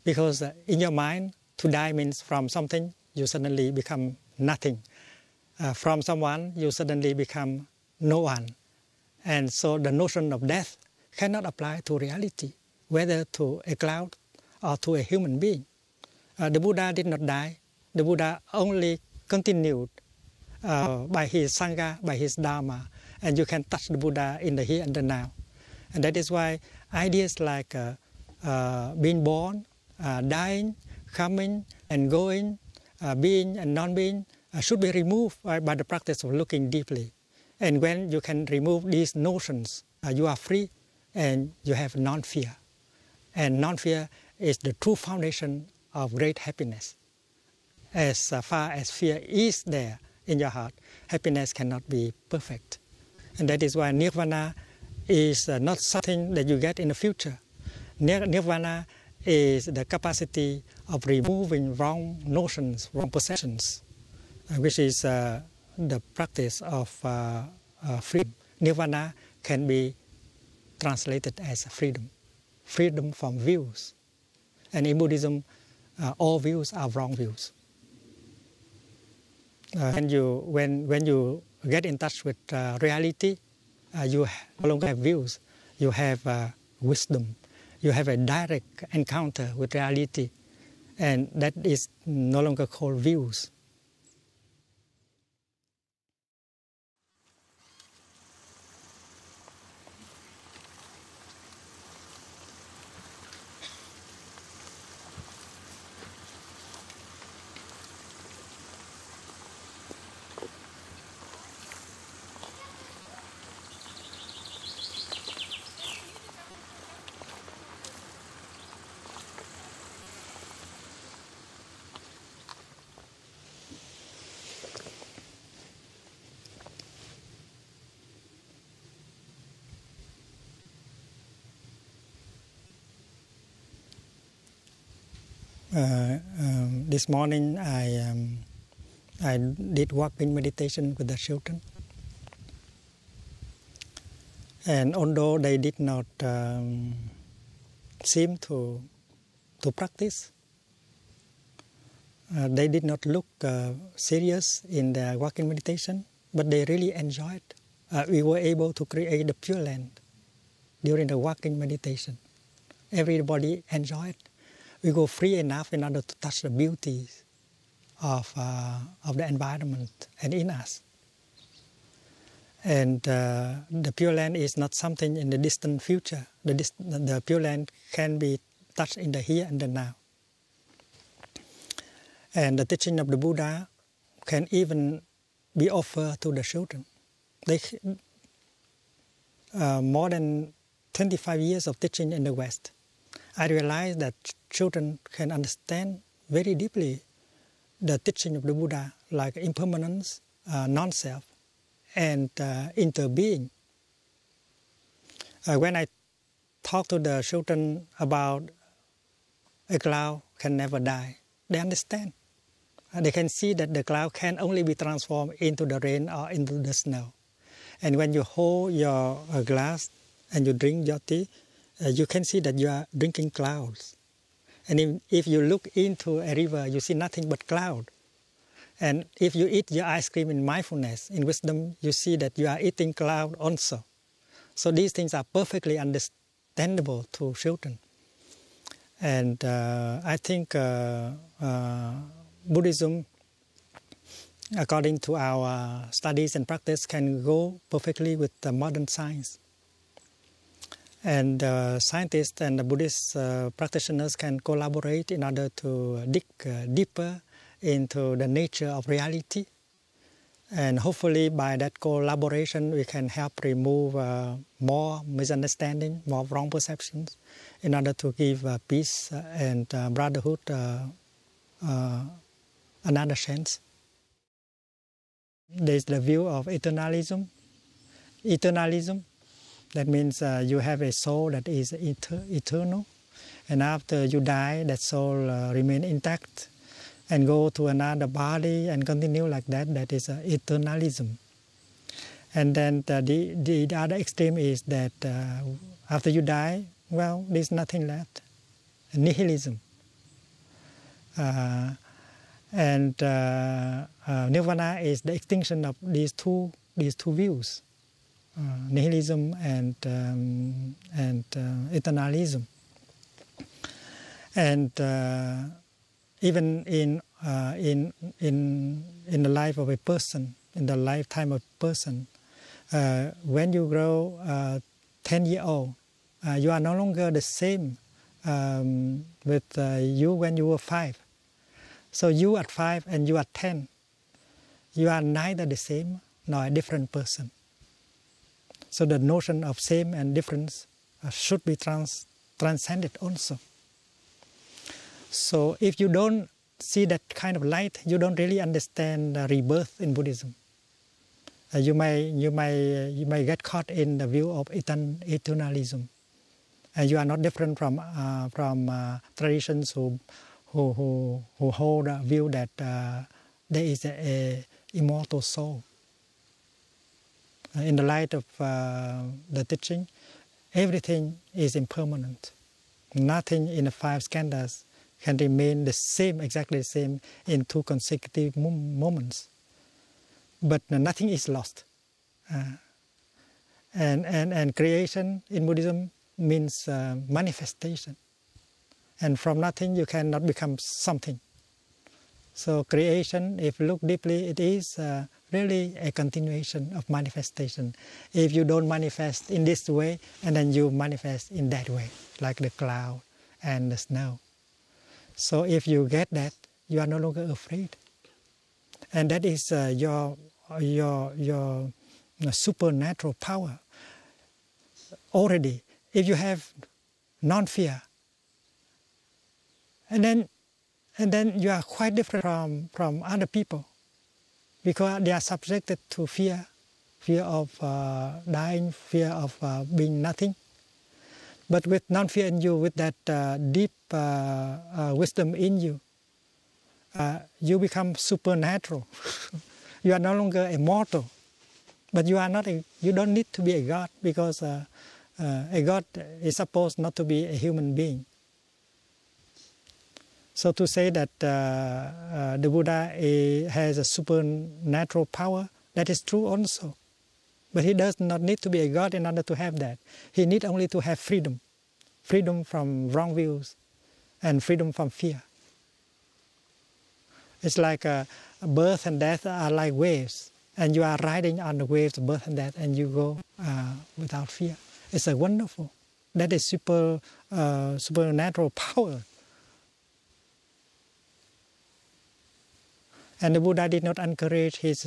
because in your mind, to die means from something, you suddenly become nothing. From someone, you suddenly become no one. And so the notion of death cannot apply to reality, whether to a cloud or to a human being. The Buddha did not die. The Buddha only continued by his Sangha, by his Dharma, and you can touch the Buddha in the here and the now. And that is why ideas like being born, dying, coming and going, being and non-being should be removed by the practice of looking deeply. And when you can remove these notions, you are free and you have non-fear. And non-fear is the true foundation of great happiness. As far as fear is there in your heart, happiness cannot be perfect. And that is why nirvana is not something that you get in the future. Nirvana is the capacity of removing wrong notions, wrong perceptions, which is the practice of freedom. Nirvana can be translated as freedom, freedom from views. And in Buddhism, all views are wrong views. When you get in touch with reality, you no longer have views. You have wisdom. You have a direct encounter with reality, and that is no longer called views. This morning I did walking meditation with the children, and although they did not seem to practice, they did not look serious in their walking meditation, but they really enjoyed. We were able to create the Pure Land during the walking meditation. Everybody enjoyed. We go free enough in order to touch the beauties of the environment and in us. And the Pure Land is not something in the distant future. The Pure Land can be touched in the here and the now. And the teaching of the Buddha can even be offered to the children. More than 25 years of teaching in the West, I realized that children can understand very deeply the teaching of the Buddha, like impermanence, non-self, and interbeing. When I talk to the children about a cloud can never die, they understand. They can see that the cloud can only be transformed into the rain or into the snow. And when you hold your glass and you drink your tea, you can see that you are drinking clouds. And if you look into a river, you see nothing but cloud. And if you eat your ice cream in mindfulness, in wisdom, you see that you are eating cloud also. So these things are perfectly understandable to children. And I think Buddhism according to our studies and practice, can go perfectly with the modern science. And scientists and the Buddhist practitioners can collaborate in order to dig deeper into the nature of reality. And hopefully by that collaboration we can help remove more misunderstanding, more wrong perceptions, in order to give peace and brotherhood another chance. There is the view of eternalism. Eternalism, that means you have a soul that is eternal, and after you die, that soul remains intact and go to another body and continue like that. That is eternalism. And then the other extreme is that after you die, well, there's nothing left. Nihilism. And nirvana is the extinction of these two views, nihilism and eternalism. And even in the life of a person, in the lifetime of a person, when you grow 10-year-old, you are no longer the same with you when you were 5. So you at 5 and you at 10, you are neither the same nor a different person. So the notion of same and difference should be transcended also. So if you don't see that kind of light, you don't really understand rebirth in Buddhism. You may get caught in the view of eternalism, and you are not different from traditions who hold a view that there is a immortal soul. In the light of the teaching, everything is impermanent. Nothing in the 5 skandhas can remain the same, exactly the same, in 2 consecutive moments. But nothing is lost. And creation in Buddhism means manifestation. And from nothing you cannot become something. So creation, if you look deeply, it is really a continuation of manifestation. If you don't manifest in this way, and then you manifest in that way, like the cloud and the snow. So if you get that, you are no longer afraid. And that is your supernatural power. Already, if you have non-fear, and then you are quite different from other people, because they are subjected to fear of dying, fear of being nothing. But with non-fear in you, with that deep wisdom in you, you become supernatural. You are no longer immortal, but you are not. You don't need to be a god, because a god is supposed not to be a human being. So to say that the Buddha has a supernatural power, that is true also. But he does not need to be a god in order to have that. He needs only to have freedom. Freedom from wrong views and freedom from fear. It's like birth and death are like waves. And you are riding on the waves of birth and death, and you go without fear. It's a wonderful. That is supernatural power. And the Buddha did not encourage his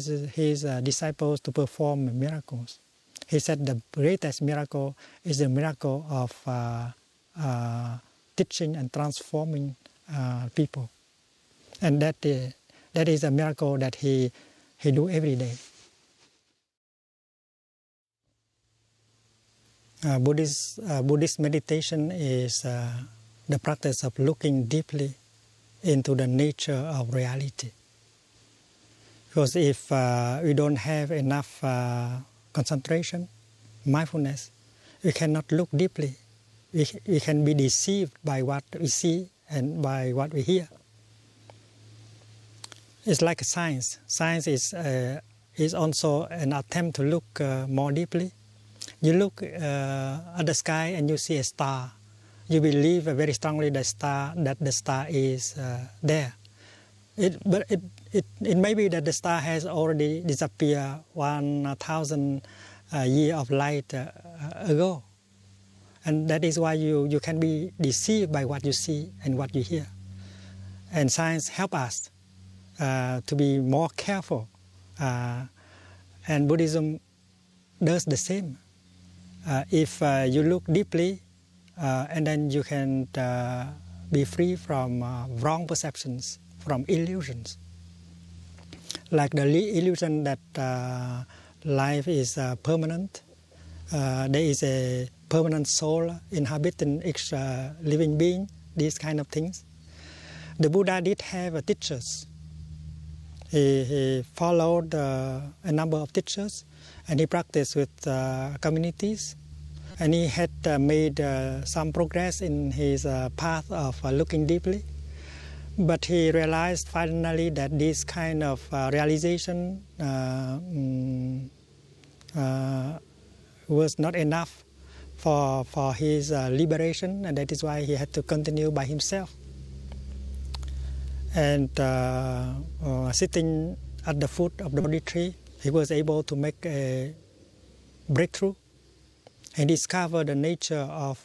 disciples to perform miracles. He said the greatest miracle is the miracle of teaching and transforming people. And that is a miracle that he do every day. Buddhist meditation is the practice of looking deeply into the nature of reality. Because if we don't have enough concentration, mindfulness, we cannot look deeply. We can be deceived by what we see and by what we hear. It's like science. Science is also an attempt to look more deeply. You look at the sky and you see a star. You believe very strongly that the star is there. But it may be that the star has already disappeared 1,000 years of light ago. And that is why you can be deceived by what you see and what you hear. And science helps us to be more careful. And Buddhism does the same. If you look deeply, and then you can be free from wrong perceptions, from illusions. Like the illusion that life is permanent. There is a permanent soul inhabiting each living being, these kind of things. The Buddha did have teachers. He followed a number of teachers, and he practiced with communities. And he had made some progress in his path of looking deeply. But he realized finally that this kind of realization was not enough for his liberation, and that is why he had to continue by himself. And sitting at the foot of the Bodhi tree, he was able to make a breakthrough and discover the nature of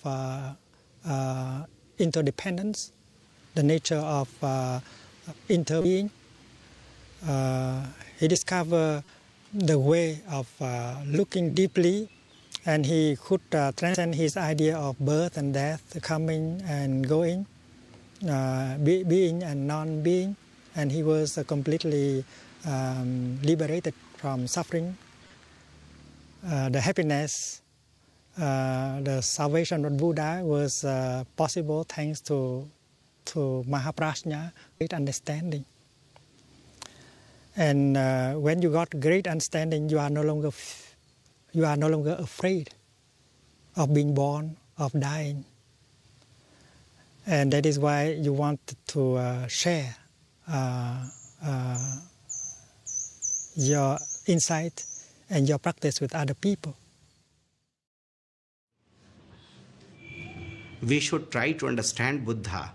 interdependence, the nature of interbeing. He discovered the way of looking deeply, and he could transcend his idea of birth and death, coming and going, being and non-being, and he was completely liberated from suffering. The happiness, the salvation of Buddha was possible thanks to Mahaprajna, great understanding. And when you got great understanding, you are no longer afraid of being born, of dying. And that is why you want to share your insight and your practice with other people. We should try to understand Buddha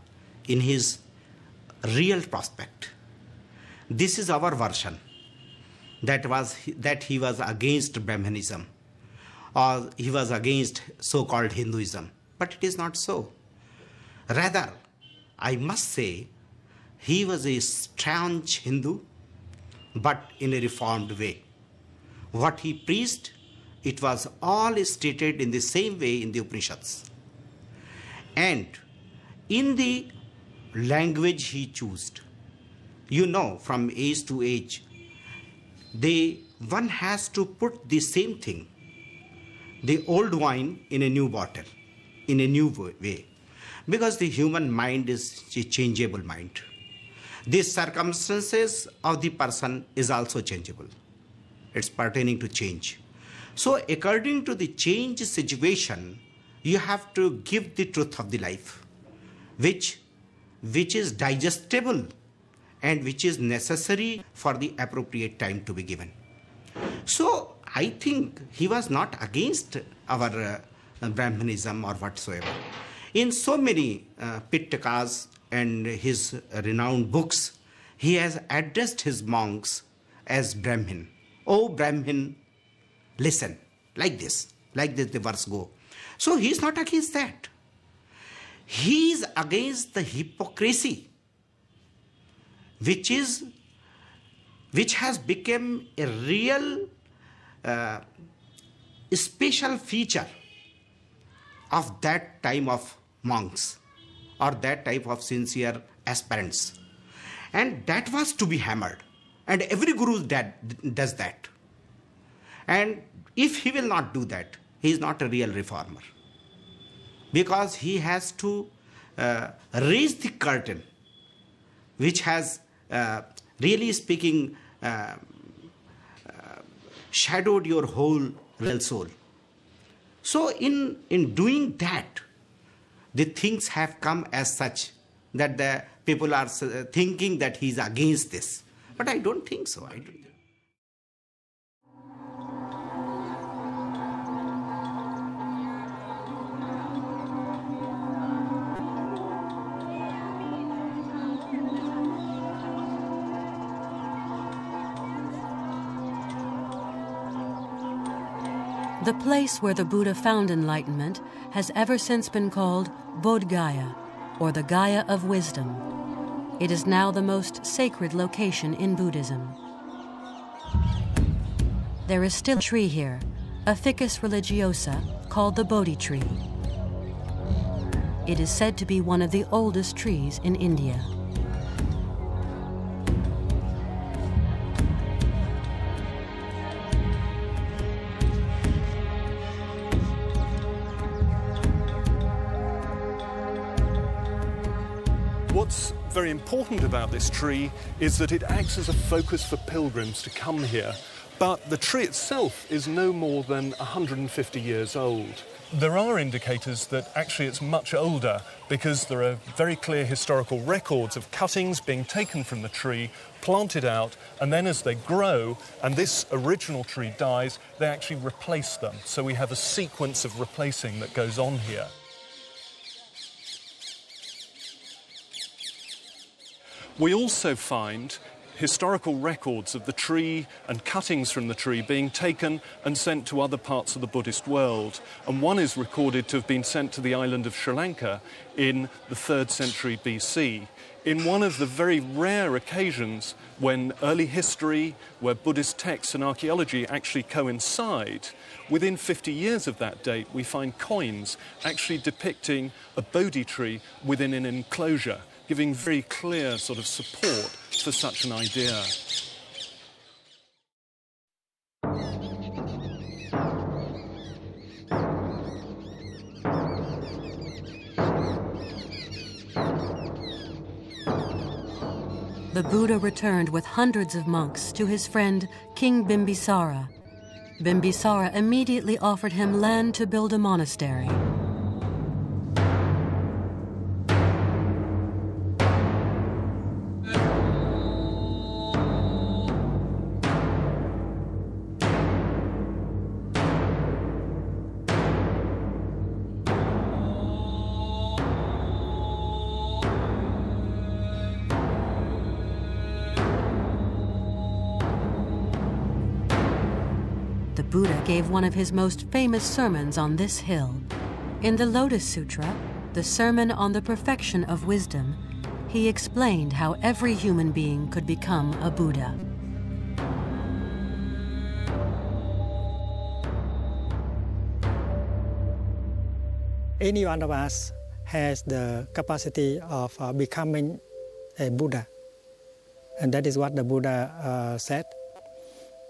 in his real prospect. This is our version, that he was against Brahmanism, or he was against so-called Hinduism. But it is not so. Rather, I must say, he was a staunch Hindu, but in a reformed way. What he preached, it was all stated in the same way in the Upanishads. And in the language he chose, you know, from age to age, one has to put the same thing, the old wine in a new bottle, in a new way. Because the human mind is a changeable mind. The circumstances of the person is also changeable. It's pertaining to change. So according to the change situation, you have to give the truth of the life, which is digestible and which is necessary for the appropriate time to be given. So I think he was not against our Brahmanism or whatsoever. In so many Pittakas and his renowned books, he has addressed his monks as Brahmin. Oh Brahmin, listen, like this the verse go. So he is not against that. He is against the hypocrisy, which has become a real special feature of that time of monks or that type of sincere aspirants. And that was to be hammered. And every guru does that. And if he will not do that, he is not a real reformer. Because he has to raise the curtain, which has, really speaking, shadowed your whole real soul. So in doing that, the things have come as such that the people are thinking that he is against this. But I don't think so. I don't. The place where the Buddha found enlightenment has ever since been called Bodh Gaya, or the Gaya of Wisdom. It is now the most sacred location in Buddhism. There is still a tree here, a ficus religiosa called the Bodhi tree. It is said to be one of the oldest trees in India. What's very important about this tree is that it acts as a focus for pilgrims to come here. But the tree itself is no more than 150 years old. There are indicators that actually it's much older because there are very clear historical records of cuttings being taken from the tree, planted out, and then as they grow and this original tree dies, they actually replace them. So we have a sequence of replacing that goes on here. We also find historical records of the tree and cuttings from the tree being taken and sent to other parts of the Buddhist world. And one is recorded to have been sent to the island of Sri Lanka in the 3rd century BC. In one of the very rare occasions when early history, where Buddhist texts and archaeology actually coincide, within 50 years of that date we find coins actually depicting a Bodhi tree within an enclosure, giving very clear sort of support for such an idea. The Buddha returned with hundreds of monks to his friend King Bimbisara. Bimbisara immediately offered him land to build a monastery. The Buddha gave one of his most famous sermons on this hill. In the Lotus Sutra, the Sermon on the Perfection of Wisdom, he explained how every human being could become a Buddha. Any one of us has the capacity of becoming a Buddha. And that is what the Buddha said.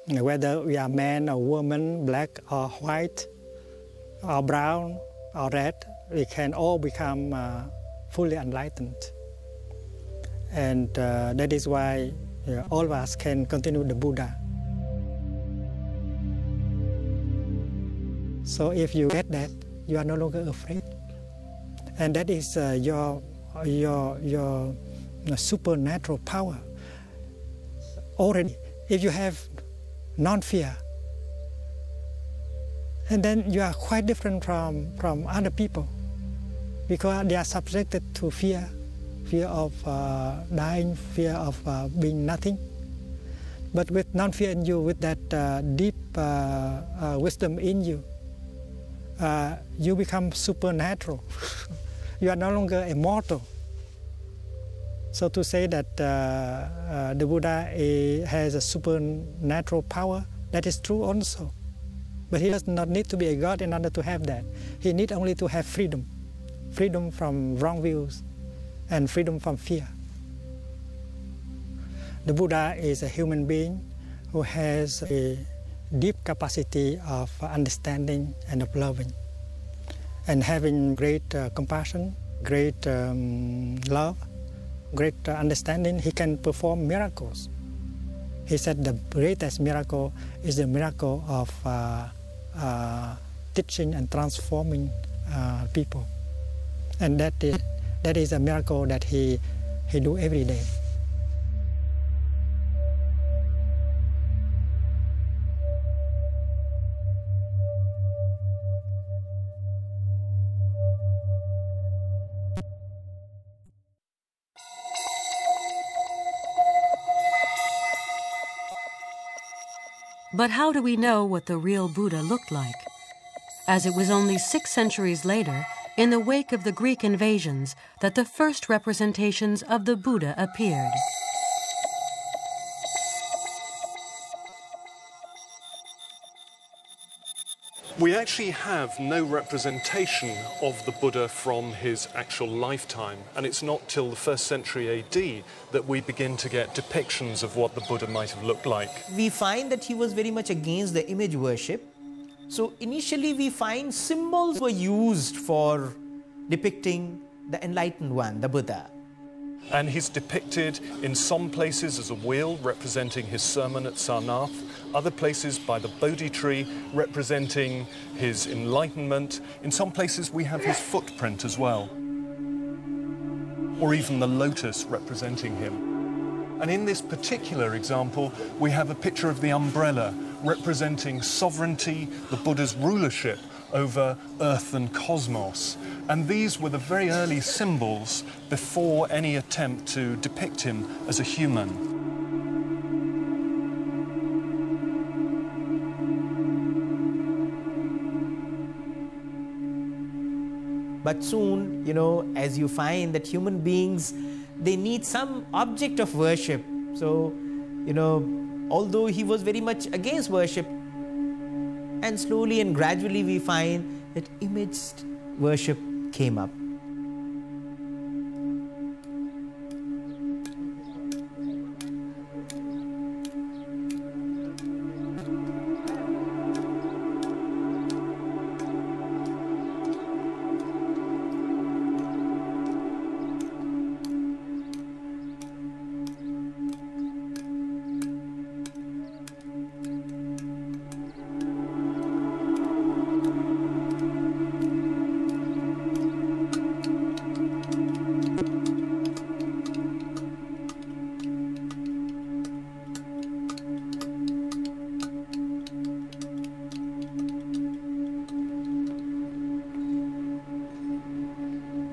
Whether we are man or woman, black or white, or brown or red, we can all become fully enlightened. And that is why all of us can continue the Buddha. So if you get that, you are no longer afraid. And that is your supernatural power. Already, if you have non-fear, and then you are quite different from other people, because they are subjected to fear of dying, fear of being nothing. But with non-fear in you, with that deep wisdom in you, you become supernatural. You are no longer immortal. So to say that the Buddha has a supernatural power, that is true also. But he does not need to be a god in order to have that. He needs only to have freedom. Freedom from wrong views and freedom from fear. The Buddha is a human being who has a deep capacity of understanding and of loving. And having great compassion, great love, great understanding, he can perform miracles. He said the greatest miracle is the miracle of teaching and transforming people. And that is a miracle that he do every day. But how do we know what the real Buddha looked like? as it was only 6 centuries later, in the wake of the Greek invasions, that the first representations of the Buddha appeared. We actually have no representation of the Buddha from his actual lifetime, and it's not till the 1st century AD that we begin to get depictions of what the Buddha might have looked like. We find that he was very much against the image worship. So initially we find symbols were used for depicting the enlightened one, the Buddha. And he's depicted in some places as a wheel representing his sermon at Sarnath, other places by the Bodhi tree representing his enlightenment. In some places we have his footprint as well, or even the lotus representing him. And in this particular example, we have a picture of the umbrella representing sovereignty, the Buddha's rulership over earth and cosmos. And these were the very early symbols before any attempt to depict him as a human. But soon, as you find that human beings, they need some object of worship. So, although he was very much against worship, and slowly and gradually we find that image worship came up.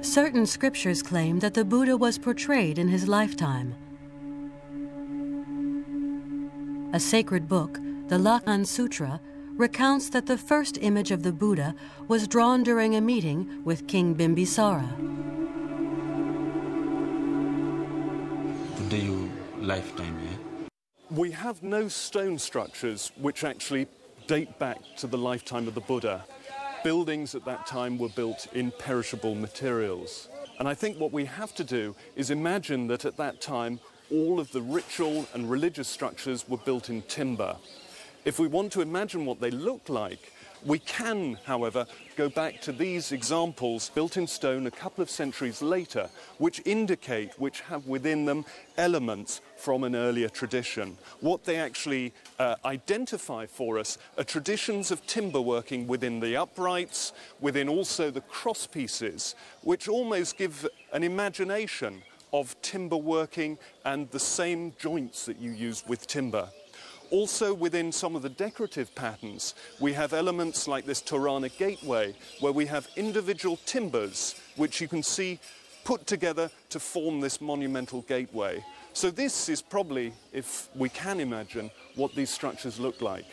Certain scriptures claim that the Buddha was portrayed in his lifetime. A sacred book, the Lakhan Sutra, recounts that the first image of the Buddha was drawn during a meeting with King Bimbisara. Buddha your lifetime, yeah? We have no stone structures which actually date back to the lifetime of the Buddha. Buildings at that time were built in perishable materials. And I think what we have to do is imagine that at that time all of the ritual and religious structures were built in timber. If we want to imagine what they look like, we can, however, go back to these examples built in stone a couple of centuries later, which have within them elements from an earlier tradition. What they actually identify for us are traditions of timber working within the uprights, within also the cross pieces, which almost give an imagination of timber working and the same joints that you use with timber. Also within some of the decorative patterns, we have elements like this Torana gateway, where we have individual timbers, which you can see put together to form this monumental gateway. So this is probably, if we can imagine, what these structures look like.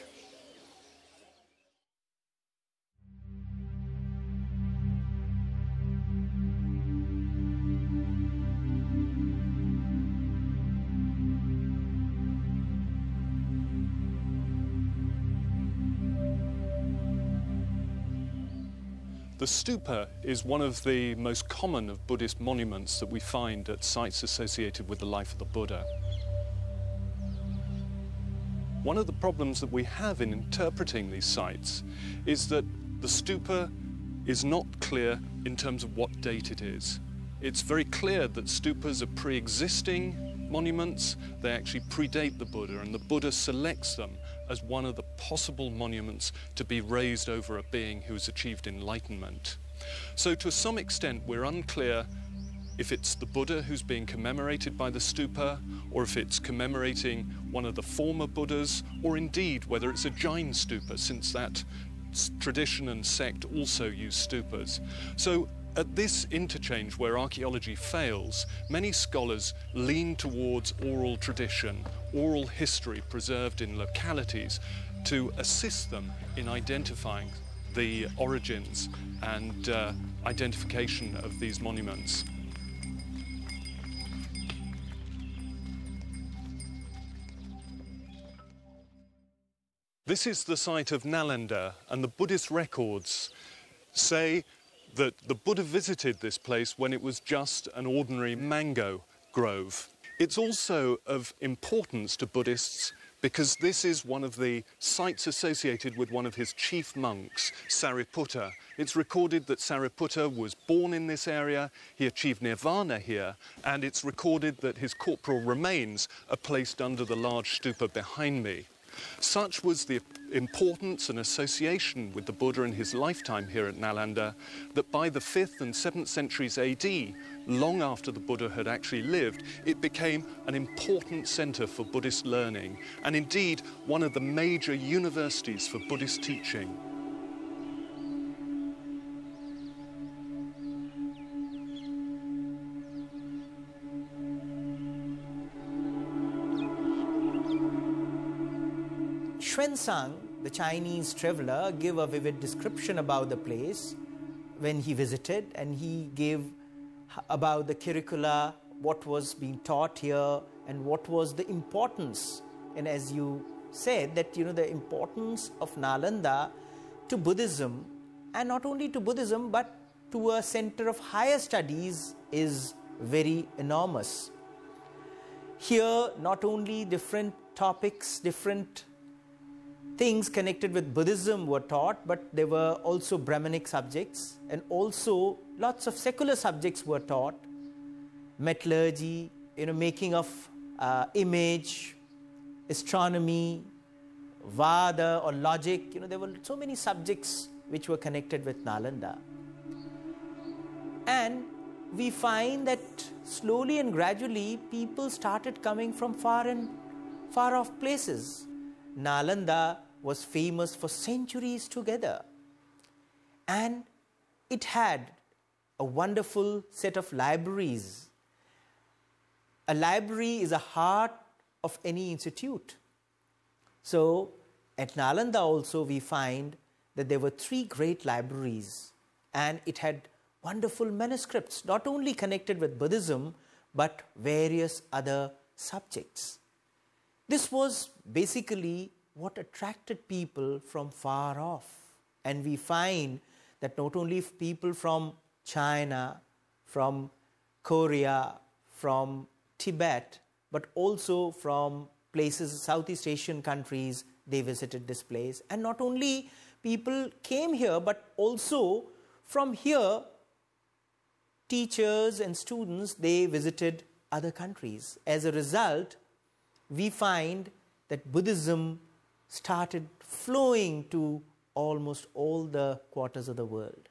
The stupa is one of the most common of Buddhist monuments that we find at sites associated with the life of the Buddha. One of the problems that we have in interpreting these sites is that the stupa is not clear in terms of what date it is. It's very clear that stupas are pre-existing monuments. They actually predate the Buddha, and the Buddha selects them as one of the possible monuments to be raised over a being who has achieved enlightenment. So to some extent we're unclear if it's the Buddha who's being commemorated by the stupa, or if it's commemorating one of the former Buddhas, or indeed whether it's a Jain stupa, since that tradition and sect also use stupas. So at this interchange where archaeology fails, many scholars lean towards oral tradition, oral history preserved in localities, to assist them in identifying the origins and identification of these monuments. This is the site of Nalanda, and the Buddhist records say that the Buddha visited this place when it was just an ordinary mango grove. It's also of importance to Buddhists because this is one of the sites associated with one of his chief monks, Sariputta. It's recorded that Sariputta was born in this area, he achieved nirvana here, and it's recorded that his corporal remains are placed under the large stupa behind me. Such was the importance and association with the Buddha in his lifetime here at Nalanda that by the 5th and 7th centuries AD, long after the Buddha had actually lived, it became an important centre for Buddhist learning and indeed one of the major universities for Buddhist teaching. Xuanzang, the Chinese traveler, gave a vivid description about the place when he visited, and he gave about the curricula, what was being taught here, and what was the importance. And as you said, that the importance of Nalanda to Buddhism, and not only to Buddhism but to a center of higher studies, is very enormous. Here, not only different topics, different things connected with Buddhism were taught, but there were also Brahmanic subjects, and also lots of secular subjects were taught. Metallurgy, making of image, astronomy, Vada or logic. There were so many subjects which were connected with Nalanda. And we find that slowly and gradually people started coming from far off places. Nalanda was famous for centuries together, and it had a wonderful set of libraries. A library is a heart of any institute. So at Nalanda also we find that there were 3 great libraries, and it had wonderful manuscripts, not only connected with Buddhism but various other subjects. This was basically what attracted people from far off. And we find that not only people from China, from Korea, from Tibet, but also from places, Southeast Asian countries, they visited this place. And not only people came here, but also from here, teachers and students, they visited other countries. As a result, we find that Buddhism started flowing to almost all the quarters of the world.